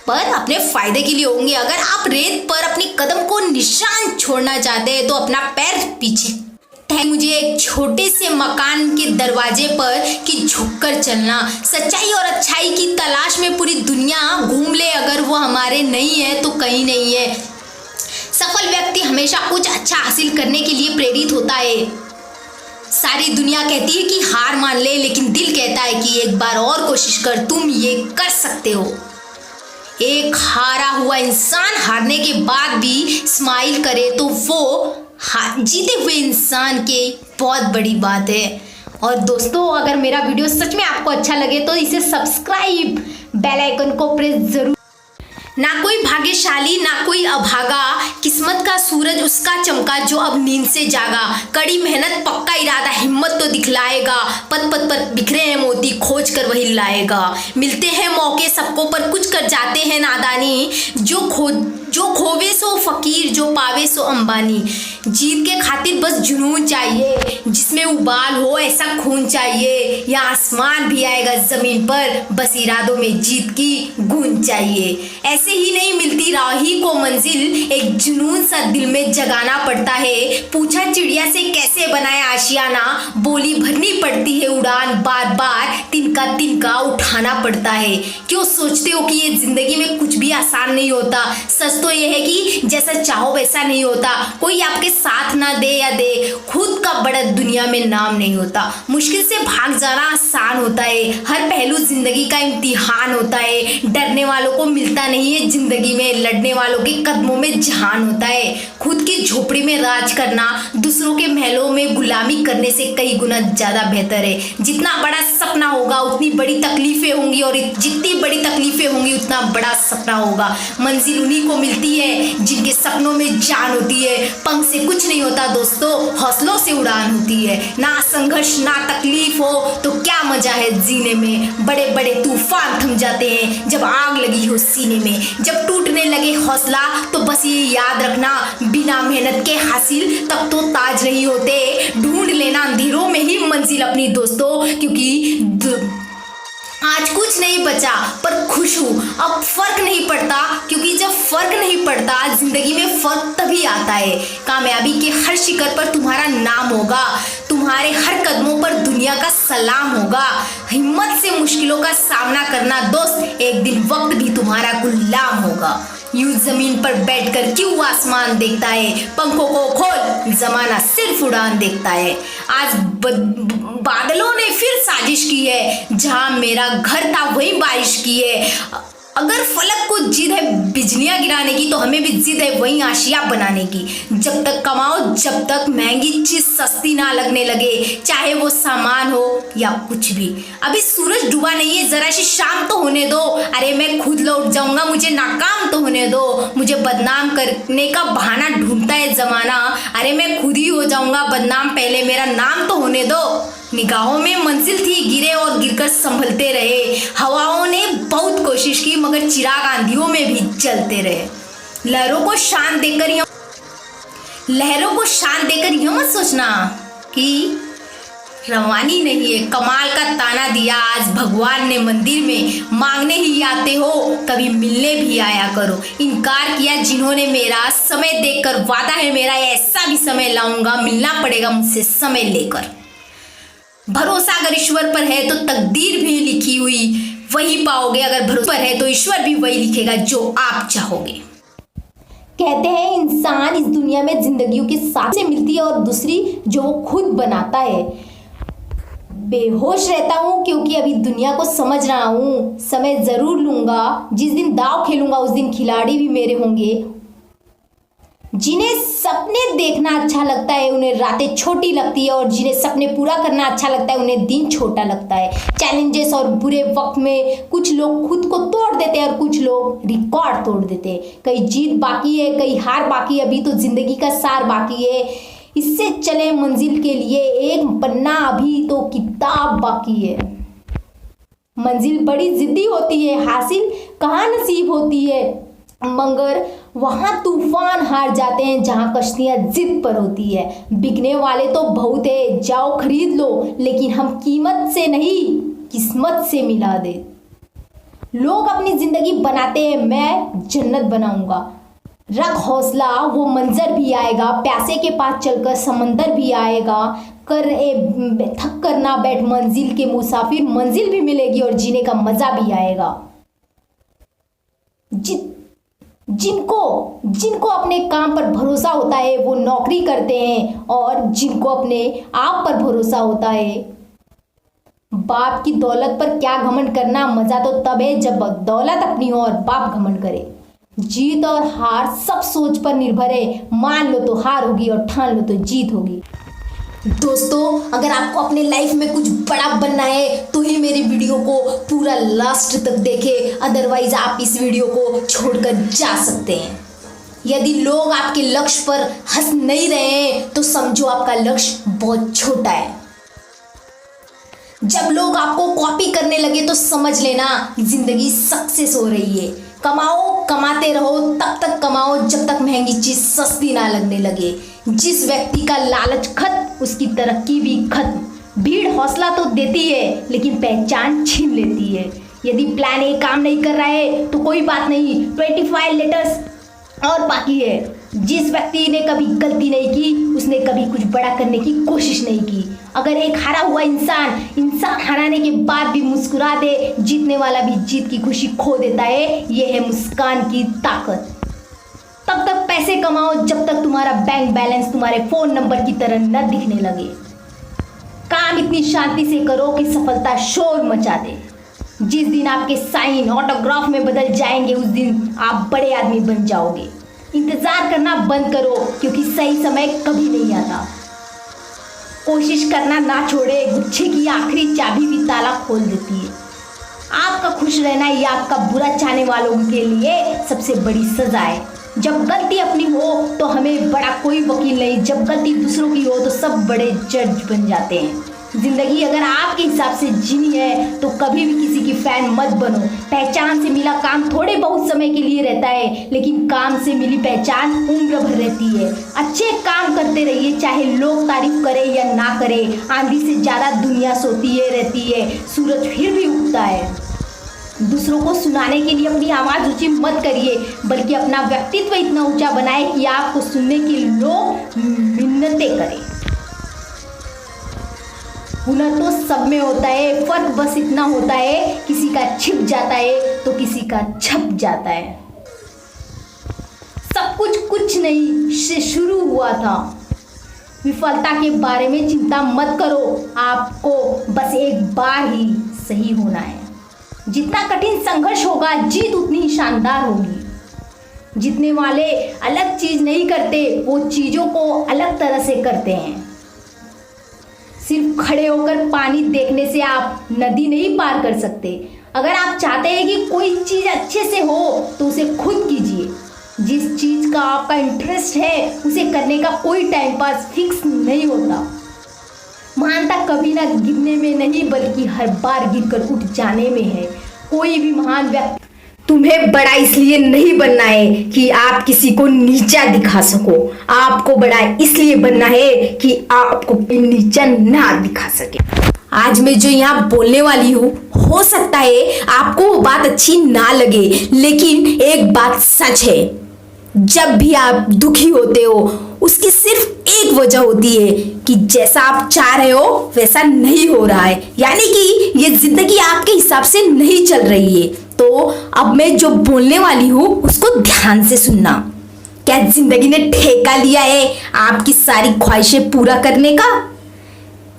पर अपने फायदे के लिए होंगे। अगर आप रेत पर अपनी कदम को निशान छोड़ना चाहते हैं तो अपना पैर पीछे मुझे एक छोटे से मकान के दरवाजे पर कि झुककर चलना। सच्चाई और अच्छाई की तलाश में पूरी दुनिया घूम ले, अगर वो हमारे नहीं है तो कहीं नहीं है। सफल व्यक्ति हमेशा कुछ अच्छा हासिल करने के लिए प्रेरित होता है। सारी दुनिया कहती है कि हार मान ले, लेकिन दिल कहता है कि एक बार और कोशिश कर, तुम ये कर सकते हो। एक हारा हुआ इंसान हारने के बाद भी स्माइल करे तो वो जीते हुए इंसान के बहुत बड़ी बात है। और दोस्तों, अगर मेरा वीडियो सच में आपको अच्छा लगे तो इसे सब्सक्राइब, बेल आइकन को प्रेस जरूर। ना कोई भाग्यशाली ना कोई अभागा, किस्मत का सूरज उसका चमका जो अब नींद से जागा। कड़ी मेहनत पक्का इरादा हिम्मत तो दिखलाएगा। पत पत पर बिखरे हैं मोती खोज कर वही लाएगा। मिलते हैं मौके सबको पर कुछ कर जाते हैं नादानी। जो खोवे सो फकीर, जो पावे सो अंबानी। जीत के खातिर बस जुनून चाहिए, जिसमें उबाल हो ऐसा खून चाहिए। या आसमान भी आएगा जमीन पर, बस इरादों में जीत की गूंज चाहिए। ऐसे ही नहीं मिलती राही को मंजिल, एक जुनून सा दिल में जगाना पड़ता है। पूछा चिड़िया से कैसे बनाए आशियाना, बोली भरनी पड़ती है उड़ान, बार बार तिनका उठाना पड़ता है। क्यों सोचते हो कि ये जिंदगी में कुछ भी आसान नहीं होता? सच तो ये है कि जैसा चाहो वैसा नहीं होता। कोई आपके साथ ना दे या दे, खुद का बड़ा दुनिया में नाम नहीं होता। मुश्किल से भाग जाना आसान होता है, हर पहलू जिंदगी का इम्तिहान होता है। डरने वालों को मिलता नहीं है जिंदगी में, लड़ने वालों के कदमों में जहान होता है। खुद की झोपड़ी में राज करना दूसरों के महलों में गुलामी करने से कई गुना ज्यादा बेहतर है। जितना बड़ा सपना होगा उतनी बड़ी तकलीफें होंगी, और जितनी बड़ी तकलीफें होंगी उतना बड़ा सपना होगा। मंजिल उन्हीं को मिलती है जिनके सपनों में जान होती है। पंख से कुछ नहीं होता दोस्तों, हौसलों से उड़ान होती है। ना संघर्ष ना तकलीफ हो तो क्या मजा है जीने में। बड़े बड़े तूफान थम जाते हैं जब आग लगी हो सीने में। जब टूटने लगे हौसला तो बस ये याद रखना, बिना मेहनत के हासिल तब तो ताज नहीं होते। ढूंढ लेना अंधेरों में ही मंजिल अपनी दोस्तों, क्योंकि आज कुछ नहीं बचा पर खुश हूँ। अब फर्क नहीं पड़ता, क्योंकि जब फर्क नहीं पड़ता जिंदगी में फर्क तभी आता है। कामयाबी के हर शिखर पर तुम्हारा नाम होगा, तुम्हारे हर कदमों पर दुनिया का सलाम होगा। हिम्मत से मुश्किलों का सामना करना दोस्त, एक दिन वक्त भी तुम्हारा गुलाम होगा। यूं जमीन पर बैठकर क्यों आसमान देखता है, पंखों को खोल जमाना सिर्फ उड़ान देखता है। आज बादलों ने फिर साजिश की है, जहां मेरा घर था वही बारिश की है। अगर फलक को जिद है बिजलियां गिराने की तो हमें भी जिद है वही आशिया बनाने की। जब तक कमाओ जब तक महंगी चीज सस्ती ना लगने लगे, चाहे वो सामान हो या कुछ भी। अभी सूरज डूबा नहीं है, जरा सी शाम तो होने दो। अरे मैं खुद लौट जाऊंगा, मुझे नाकाम तो होने दो। मुझे बदनाम करने का बहाना ढूंढता है जमाना, अरे मैं खुद ही हो जाऊंगा बदनाम, पहले मेरा नाम तो होने दो। निगाहों में मंजिल थी, गिरे और गिरकर संभलते रहे। हवाओं ने बहुत कोशिश की मगर चिराग आंधियों में भी जलते रहे। लहरों को शान देकर यह मत सोचना कि रवानी नहीं है। कमाल का ताना दिया आज भगवान ने मंदिर में, मांगने ही आते हो कभी मिलने भी आया करो। इनकार किया जिन्होंने मेरा, समय देखकर वादा है मेरा ऐसा भी समय लाऊंगा, मिलना पड़ेगा मुझसे समय लेकर। भरोसा अगर ईश्वर पर है तो तकदीर भी लिखी हुई वही पाओगे, अगर भरोसा पर है तो ईश्वर भी वही लिखेगा जो आप चाहोगे। कहते हैं इंसान इस दुनिया में जिंदगियों के साथ से मिलती है और दूसरी जो वो खुद बनाता है। बेहोश रहता हूँ क्योंकि अभी दुनिया को समझ रहा हूँ। समय जरूर लूंगा, जिस दिन दाव खेलूंगा उस दिन खिलाड़ी भी मेरे होंगे। जिन्हें सपने देखना अच्छा लगता है उन्हें रातें छोटी लगती है, और जिन्हें सपने पूरा करना अच्छा लगता है उन्हें दिन छोटा लगता है। चैलेंजेस और बुरे वक्त में कुछ लोग खुद को तोड़ देते हैं और कुछ लोग रिकॉर्ड तोड़ देते हैं। कई जीत बाकी है, कई हार बाकी है, अभी तो जिंदगी का सार बाकी है। इससे चले मंजिल के लिए एक पन्ना अभी तो किताब बाकी है। मंजिल बड़ी जिद्दी होती है, हासिल कहाँ नसीब होती है, मगर वहां तूफान हार जाते हैं जहां कश्तियां जिद पर होती है। बिकने वाले तो बहुत है, जाओ खरीद लो, लेकिन हम कीमत से नहीं किस्मत से मिला दे। लोग अपनी जिंदगी बनाते हैं, मैं जन्नत बनाऊंगा। रख हौसला, वो मंजर भी आएगा, प्यासे के पास चलकर समंदर भी आएगा। थक कर ना बैठ मंजिल के मुसाफिर, मंजिल भी मिलेगी और जीने का मजा भी आएगा। जिनको अपने काम पर भरोसा होता है वो नौकरी करते हैं, और जिनको अपने आप पर भरोसा होता है। बाप की दौलत पर क्या घमंड करना, मजा तो तब है जब दौलत अपनी हो और बाप घमंड करे। जीत और हार सब सोच पर निर्भर है, मान लो तो हार होगी और ठान लो तो जीत होगी। दोस्तों, अगर आपको अपने लाइफ में कुछ बड़ा बनना है तो ही मेरी वीडियो को पूरा लास्ट तक देखें, अदरवाइज आप इस वीडियो को छोड़कर जा सकते हैं। यदि लोग आपके लक्ष्य पर हंस नहीं रहे हैं तो समझो आपका लक्ष्य बहुत छोटा है। जब लोग आपको कॉपी करने लगे तो समझ लेना जिंदगी सक्सेस हो रही है। कमाओ, कमाते रहो, तब तक कमाओ जब तक महंगी चीज सस्ती ना लगने लगे। जिस व्यक्ति का लालच खत्म, उसकी तरक्की भी खत्म। भीड़ हौसला तो देती है लेकिन पहचान छीन लेती है। यदि प्लान ए काम नहीं कर रहा है तो कोई बात नहीं, 25 लेटर्स और बाकी है। जिस व्यक्ति ने कभी गलती नहीं की उसने कभी कुछ बड़ा करने की कोशिश नहीं की। अगर एक हारा हुआ इंसान हराने के बाद भी मुस्कुरा दे, जीतने वाला भी जीत की खुशी खो देता है। यह है मुस्कान की ताकत। तब तक पैसे कमाओ जब तक तुम्हारा बैंक बैलेंस तुम्हारे फोन नंबर की तरह न दिखने लगे। काम इतनी शांति से करो कि सफलता शोर मचा दे। जिस दिन आपके साइन ऑटोग्राफ में बदल जाएंगे उस दिन आप बड़े आदमी बन जाओगे। इंतजार करना बंद करो क्योंकि सही समय कभी नहीं आता। कोशिश करना ना छोड़े, गुच्छे की आखिरी चाबी भी ताला खोल देती है। आपका खुश रहना ये आपका बुरा चाहने वालों के लिए सबसे बड़ी सजा है। जब गलती अपनी हो तो हमें बड़ा कोई वकील नहीं, जब गलती दूसरों की हो तो सब बड़े जज बन जाते हैं। जिंदगी अगर आपके हिसाब से जीनी है तो कभी भी किसी की फैन मत बनो। पहचान से मिला काम थोड़े बहुत समय के लिए रहता है, लेकिन काम से मिली पहचान उम्र भर रहती है। अच्छे काम करते रहिए, चाहे लोग तारीफ करें या ना करें। आंधी से ज़्यादा दुनिया सोती है रहती है, सूरज फिर भी उगता है। दूसरों को सुनाने के लिए अपनी आवाज़ ऊंची मत करिए, बल्कि अपना व्यक्तित्व इतना ऊंचा बनाए कि आपको सुनने के लोग मिन्नतें करें। हुनर तो सब में होता है, फर्क बस इतना होता है किसी का छिप जाता है तो किसी का छप जाता है। सब कुछ नहीं से शुरू हुआ था। विफलता के बारे में चिंता मत करो, आपको बस एक बार ही सही होना है। जितना कठिन संघर्ष होगा जीत उतनी ही शानदार होगी। जीतने वाले अलग चीज नहीं करते, वो चीजों को अलग तरह से करते हैं। सिर्फ खड़े होकर पानी देखने से आप नदी नहीं पार कर सकते। अगर आप चाहते हैं कि कोई चीज अच्छे से हो तो उसे खुद कीजिए। जिस चीज का आपका इंटरेस्ट है उसे करने का कोई टाइम पास फिक्स नहीं होता। महानता कभी ना गिरने में नहीं बल्कि हर बार गिरकर उठ जाने में है। कोई भी महान व्यक्ति तुम्हें बड़ा इसलिए नहीं बनना है कि आप किसी को नीचा दिखा सको। आपको बड़ा इसलिए बनना है कि आपको नीचा ना दिखा सके। आज मैं जो यहाँ बोलने वाली हूँ, हो सकता है आपको वो बात अच्छी ना लगे, लेकिन एक बात सच है, जब भी आप दुखी होते हो उसकी सिर्फ एक वजह होती है कि जैसा आप चाह रहे हो वैसा नहीं हो रहा है, यानी कि ये जिंदगी आपके हिसाब से नहीं चल रही है। तो अब मैं जो बोलने वाली हूँ उसको ध्यान से सुनना। क्या जिंदगी ने ठेका लिया है आपकी सारी ख्वाहिशें पूरा करने का?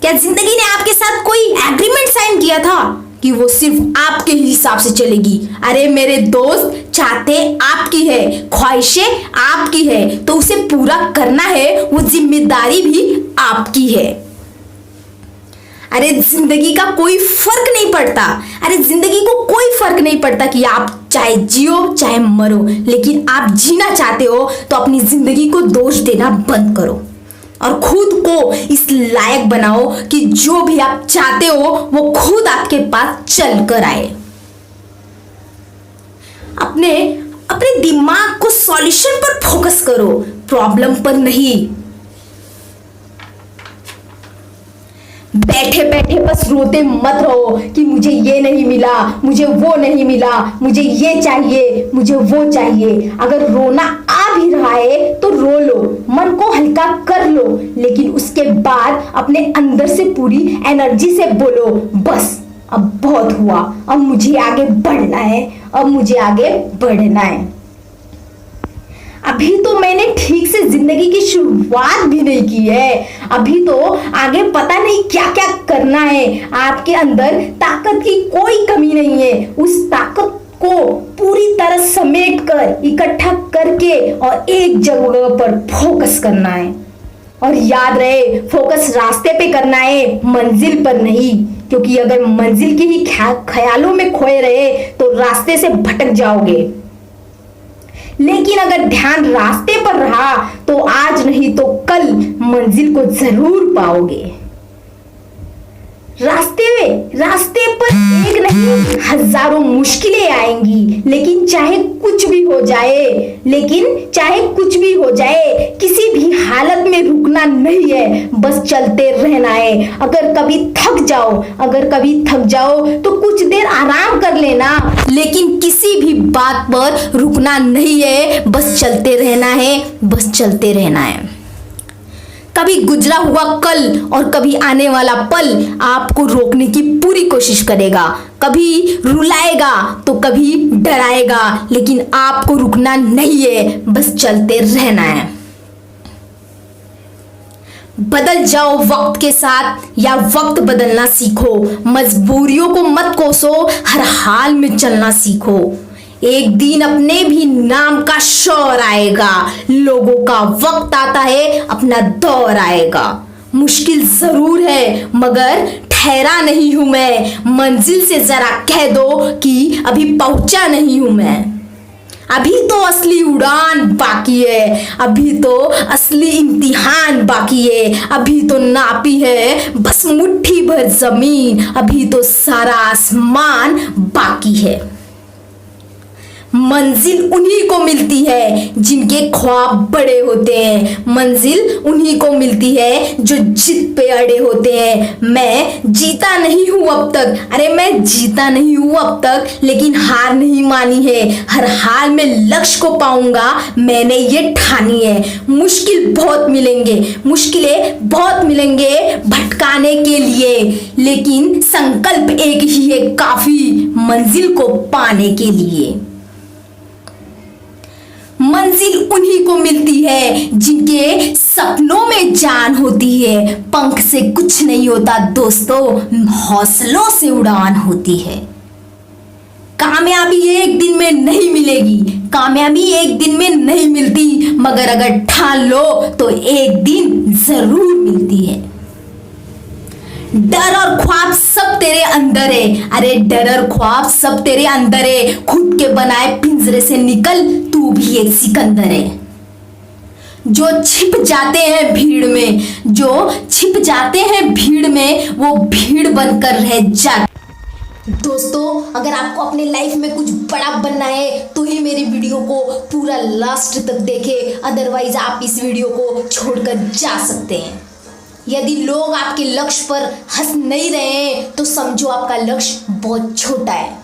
क्या जिंदगी ने आपके साथ कोई एग्रीमेंट साइन किया था कि वो सिर्फ आपके हिसाब से चलेगी। अरे मेरे दोस्त, चाहते आपकी है, ख्वाहिशें आपकी है, तो उसे पूरा करना है, वो जिम्मेदारी भी आपकी है। अरे जिंदगी का कोई फर्क नहीं पड़ता, अरे जिंदगी को कोई फर्क नहीं पड़ता कि आप चाहे जियो चाहे मरो, लेकिन आप जीना चाहते हो तो अपनी जिंदगी को दोष देना बंद करो और खुद को इस लायक बनाओ कि जो भी आप चाहते हो वो खुद आपके पास चल कर आए। अपने अपने दिमाग को सॉल्यूशन पर फोकस करो, प्रॉब्लम पर नहीं। बैठे बैठे बस रोते मत रहो कि मुझे ये नहीं मिला, मुझे वो नहीं मिला, मुझे ये चाहिए, मुझे वो चाहिए। अगर रोना आ भी रहा है तो रो लो, मन को हल्का कर लो, लेकिन उसके बाद अपने अंदर से पूरी एनर्जी से बोलो, बस अब बहुत हुआ, अब मुझे आगे बढ़ना है, अब मुझे आगे बढ़ना है। अभी तो मैंने ठीक से जिंदगी की शुरुआत भी नहीं की है, अभी तो आगे पता नहीं क्या क्या करना है। आपके अंदर ताकत की कोई कमी नहीं है, उस ताकत को पूरी तरह समेट कर इकट्ठा करके और एक जगह पर फोकस करना है। और याद रहे, फोकस रास्ते पे करना है, मंजिल पर नहीं, क्योंकि अगर मंजिल के ही ख्यालों में खोए रहे तो रास्ते से भटक जाओगे। लेकिन अगर ध्यान रास्ते पर रहा तो आज नहीं तो कल मंजिल को जरूर पाओगे। रास्ते पर एक नहीं हजारों मुश्किलें आएंगी, लेकिन चाहे कुछ भी हो जाए, किसी भी हालत में रुकना नहीं है, बस चलते रहना है। अगर कभी थक जाओ तो कुछ देर आराम कर लेना, लेकिन किसी भी बात पर रुकना नहीं है, बस चलते रहना है। कभी गुजरा हुआ कल और कभी आने वाला पल आपको रोकने की पूरी कोशिश करेगा, कभी रुलाएगा तो कभी डराएगा, लेकिन आपको रुकना नहीं है, बस चलते रहना है। बदल जाओ वक्त के साथ या वक्त बदलना सीखो, मजबूरियों को मत कोसो, हर हाल में चलना सीखो। एक दिन अपने भी नाम का शोर आएगा, लोगों का वक्त आता है, अपना दौर आएगा। मुश्किल जरूर है मगर ठहरा नहीं हूं मैं, मंजिल से जरा कह दो कि अभी पहुंचा नहीं हूं मैं। अभी तो असली उड़ान बाकी है, अभी तो असली इम्तिहान बाकी है, अभी तो नापी है बस मुट्ठी भर जमीन, अभी तो सारा आसमान बाकी है। मंजिल उन्हीं को मिलती है जिनके ख्वाब बड़े होते हैं, मंजिल उन्हीं को मिलती है जो जिद पे अड़े होते हैं। मैं जीता नहीं हूं अब तक, लेकिन हार नहीं मानी है, हर हाल में लक्ष्य को पाऊंगा, मैंने ये ठानी है। मुश्किलें बहुत मिलेंगे भटकाने के लिए, लेकिन संकल्प एक ही है काफी मंजिल को पाने के लिए। मंजिल उन्हीं को मिलती है जिनके सपनों में जान होती है, पंख से कुछ नहीं होता दोस्तों, हौसलों से उड़ान होती है। कामयाबी एक दिन में नहीं मिलती, मगर अगर ठान लो तो एक दिन जरूर मिलती है। डर और ख्वाब सब तेरे अंदर है, खुद के बनाए पिंजरे से निकल, तू भी एक सिकंदर है। जो छिप जाते हैं भीड़ में वो भीड़ बनकर रह जाते। दोस्तों, अगर आपको अपने लाइफ में कुछ बड़ा बनना है तो ही मेरी वीडियो को पूरा लास्ट तक देखें, अदरवाइज आप इस वीडियो को छोड़कर जा सकते हैं। यदि लोग आपके लक्ष्य पर हंस नहीं रहे हैं तो समझो आपका लक्ष्य बहुत छोटा है।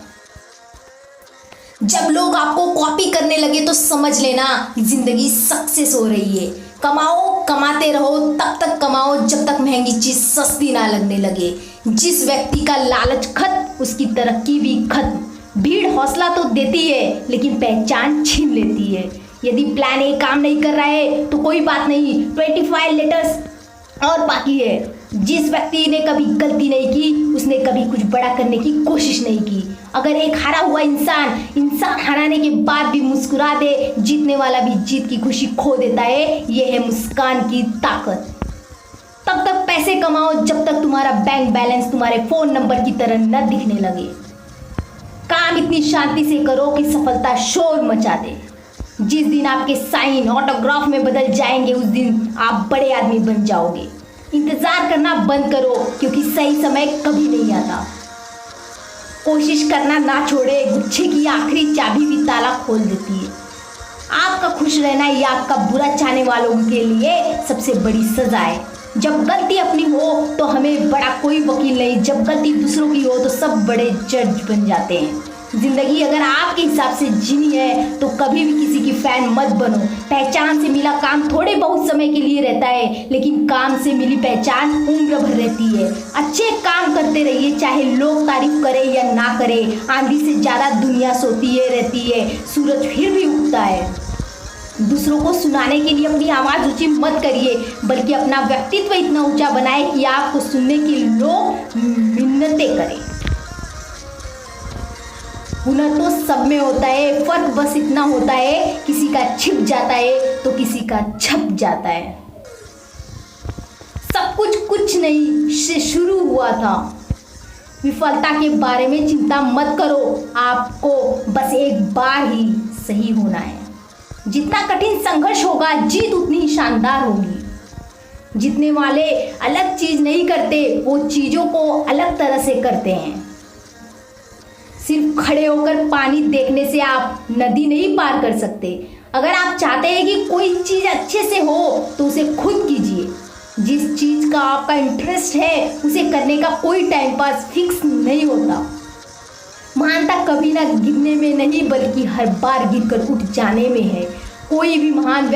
जब लोग आपको कॉपी करने लगे तो समझ लेना जिंदगी सक्सेस हो रही है। कमाते रहो, तब तक कमाओ जब तक महंगी चीज सस्ती ना लगने लगे। जिस व्यक्ति का लालच खत्म, उसकी तरक्की भी खत्म। भीड़ हौसला तो देती है लेकिन पहचान छीन लेती है। यदि प्लान ए काम नहीं कर रहा है तो कोई बात नहीं, 25 लेटर्स और बाकी है। जिस व्यक्ति ने कभी गलती नहीं की उसने कभी कुछ बड़ा करने की कोशिश नहीं की। अगर एक हारा हुआ इंसान हराने के बाद भी मुस्कुरा दे, जीतने वाला भी जीत की खुशी खो देता है। यह है मुस्कान की ताकत। तब तक पैसे कमाओ जब तक तुम्हारा बैंक बैलेंस तुम्हारे फोन नंबर की तरह न दिखने लगे। काम इतनी शांति से करो कि सफलता शोर मचा दे। जिस दिन आपके साइन ऑटोग्राफ में बदल जाएंगे उस दिन आप बड़े आदमी बन जाओगे। इंतजार करना बंद करो क्योंकि सही समय कभी नहीं आता। कोशिश करना ना छोड़े, गुच्छे की आखिरी चाबी भी ताला खोल देती है। आपका खुश रहना ही आपका बुरा चाहने वालों के लिए सबसे बड़ी सजा है। जब गलती अपनी हो तो हमें बड़ा कोई वकील नहीं, जब गलती दूसरों की हो तो सब बड़े जज बन जाते हैं। जिंदगी अगर आपके हिसाब से जीनी है तो कभी भी किसी की फैन मत बनो। पहचान से मिला काम थोड़े बहुत समय के लिए रहता है, लेकिन काम से मिली पहचान उम्र भर रहती है। अच्छे काम करते रहिए, चाहे लोग तारीफ करें या ना करें। आंधी से ज़्यादा दुनिया सोती है रहती है, सूरज फिर भी उगता है। दूसरों को सुनाने के लिए अपनी आवाज़ ऊंची मत करिए, बल्कि अपना व्यक्तित्व इतना ऊंचा बनाए कि आपको सुनने के लोग मिन्नतें करें। हुनर तो सब में होता है, फर्क बस इतना होता है किसी का छिप जाता है तो किसी का छप जाता है। सब कुछ नहीं से शुरू हुआ था। विफलता के बारे में चिंता मत करो, आपको बस एक बार ही सही होना है। जितना कठिन संघर्ष होगा जीत उतनी ही शानदार होगी। जीतने वाले अलग चीज नहीं करते, वो चीजों को अलग तरह से करते हैं। सिर्फ खड़े होकर पानी देखने से आप नदी नहीं पार कर सकते। अगर आप चाहते हैं कि कोई चीज अच्छे से हो तो उसे खुद कीजिए। जिस चीज का आपका इंटरेस्ट है उसे करने का कोई टाइम पास फिक्स नहीं होता। महानता कभी ना गिरने में नहीं बल्कि हर बार गिरकर उठ जाने में है। कोई भी महान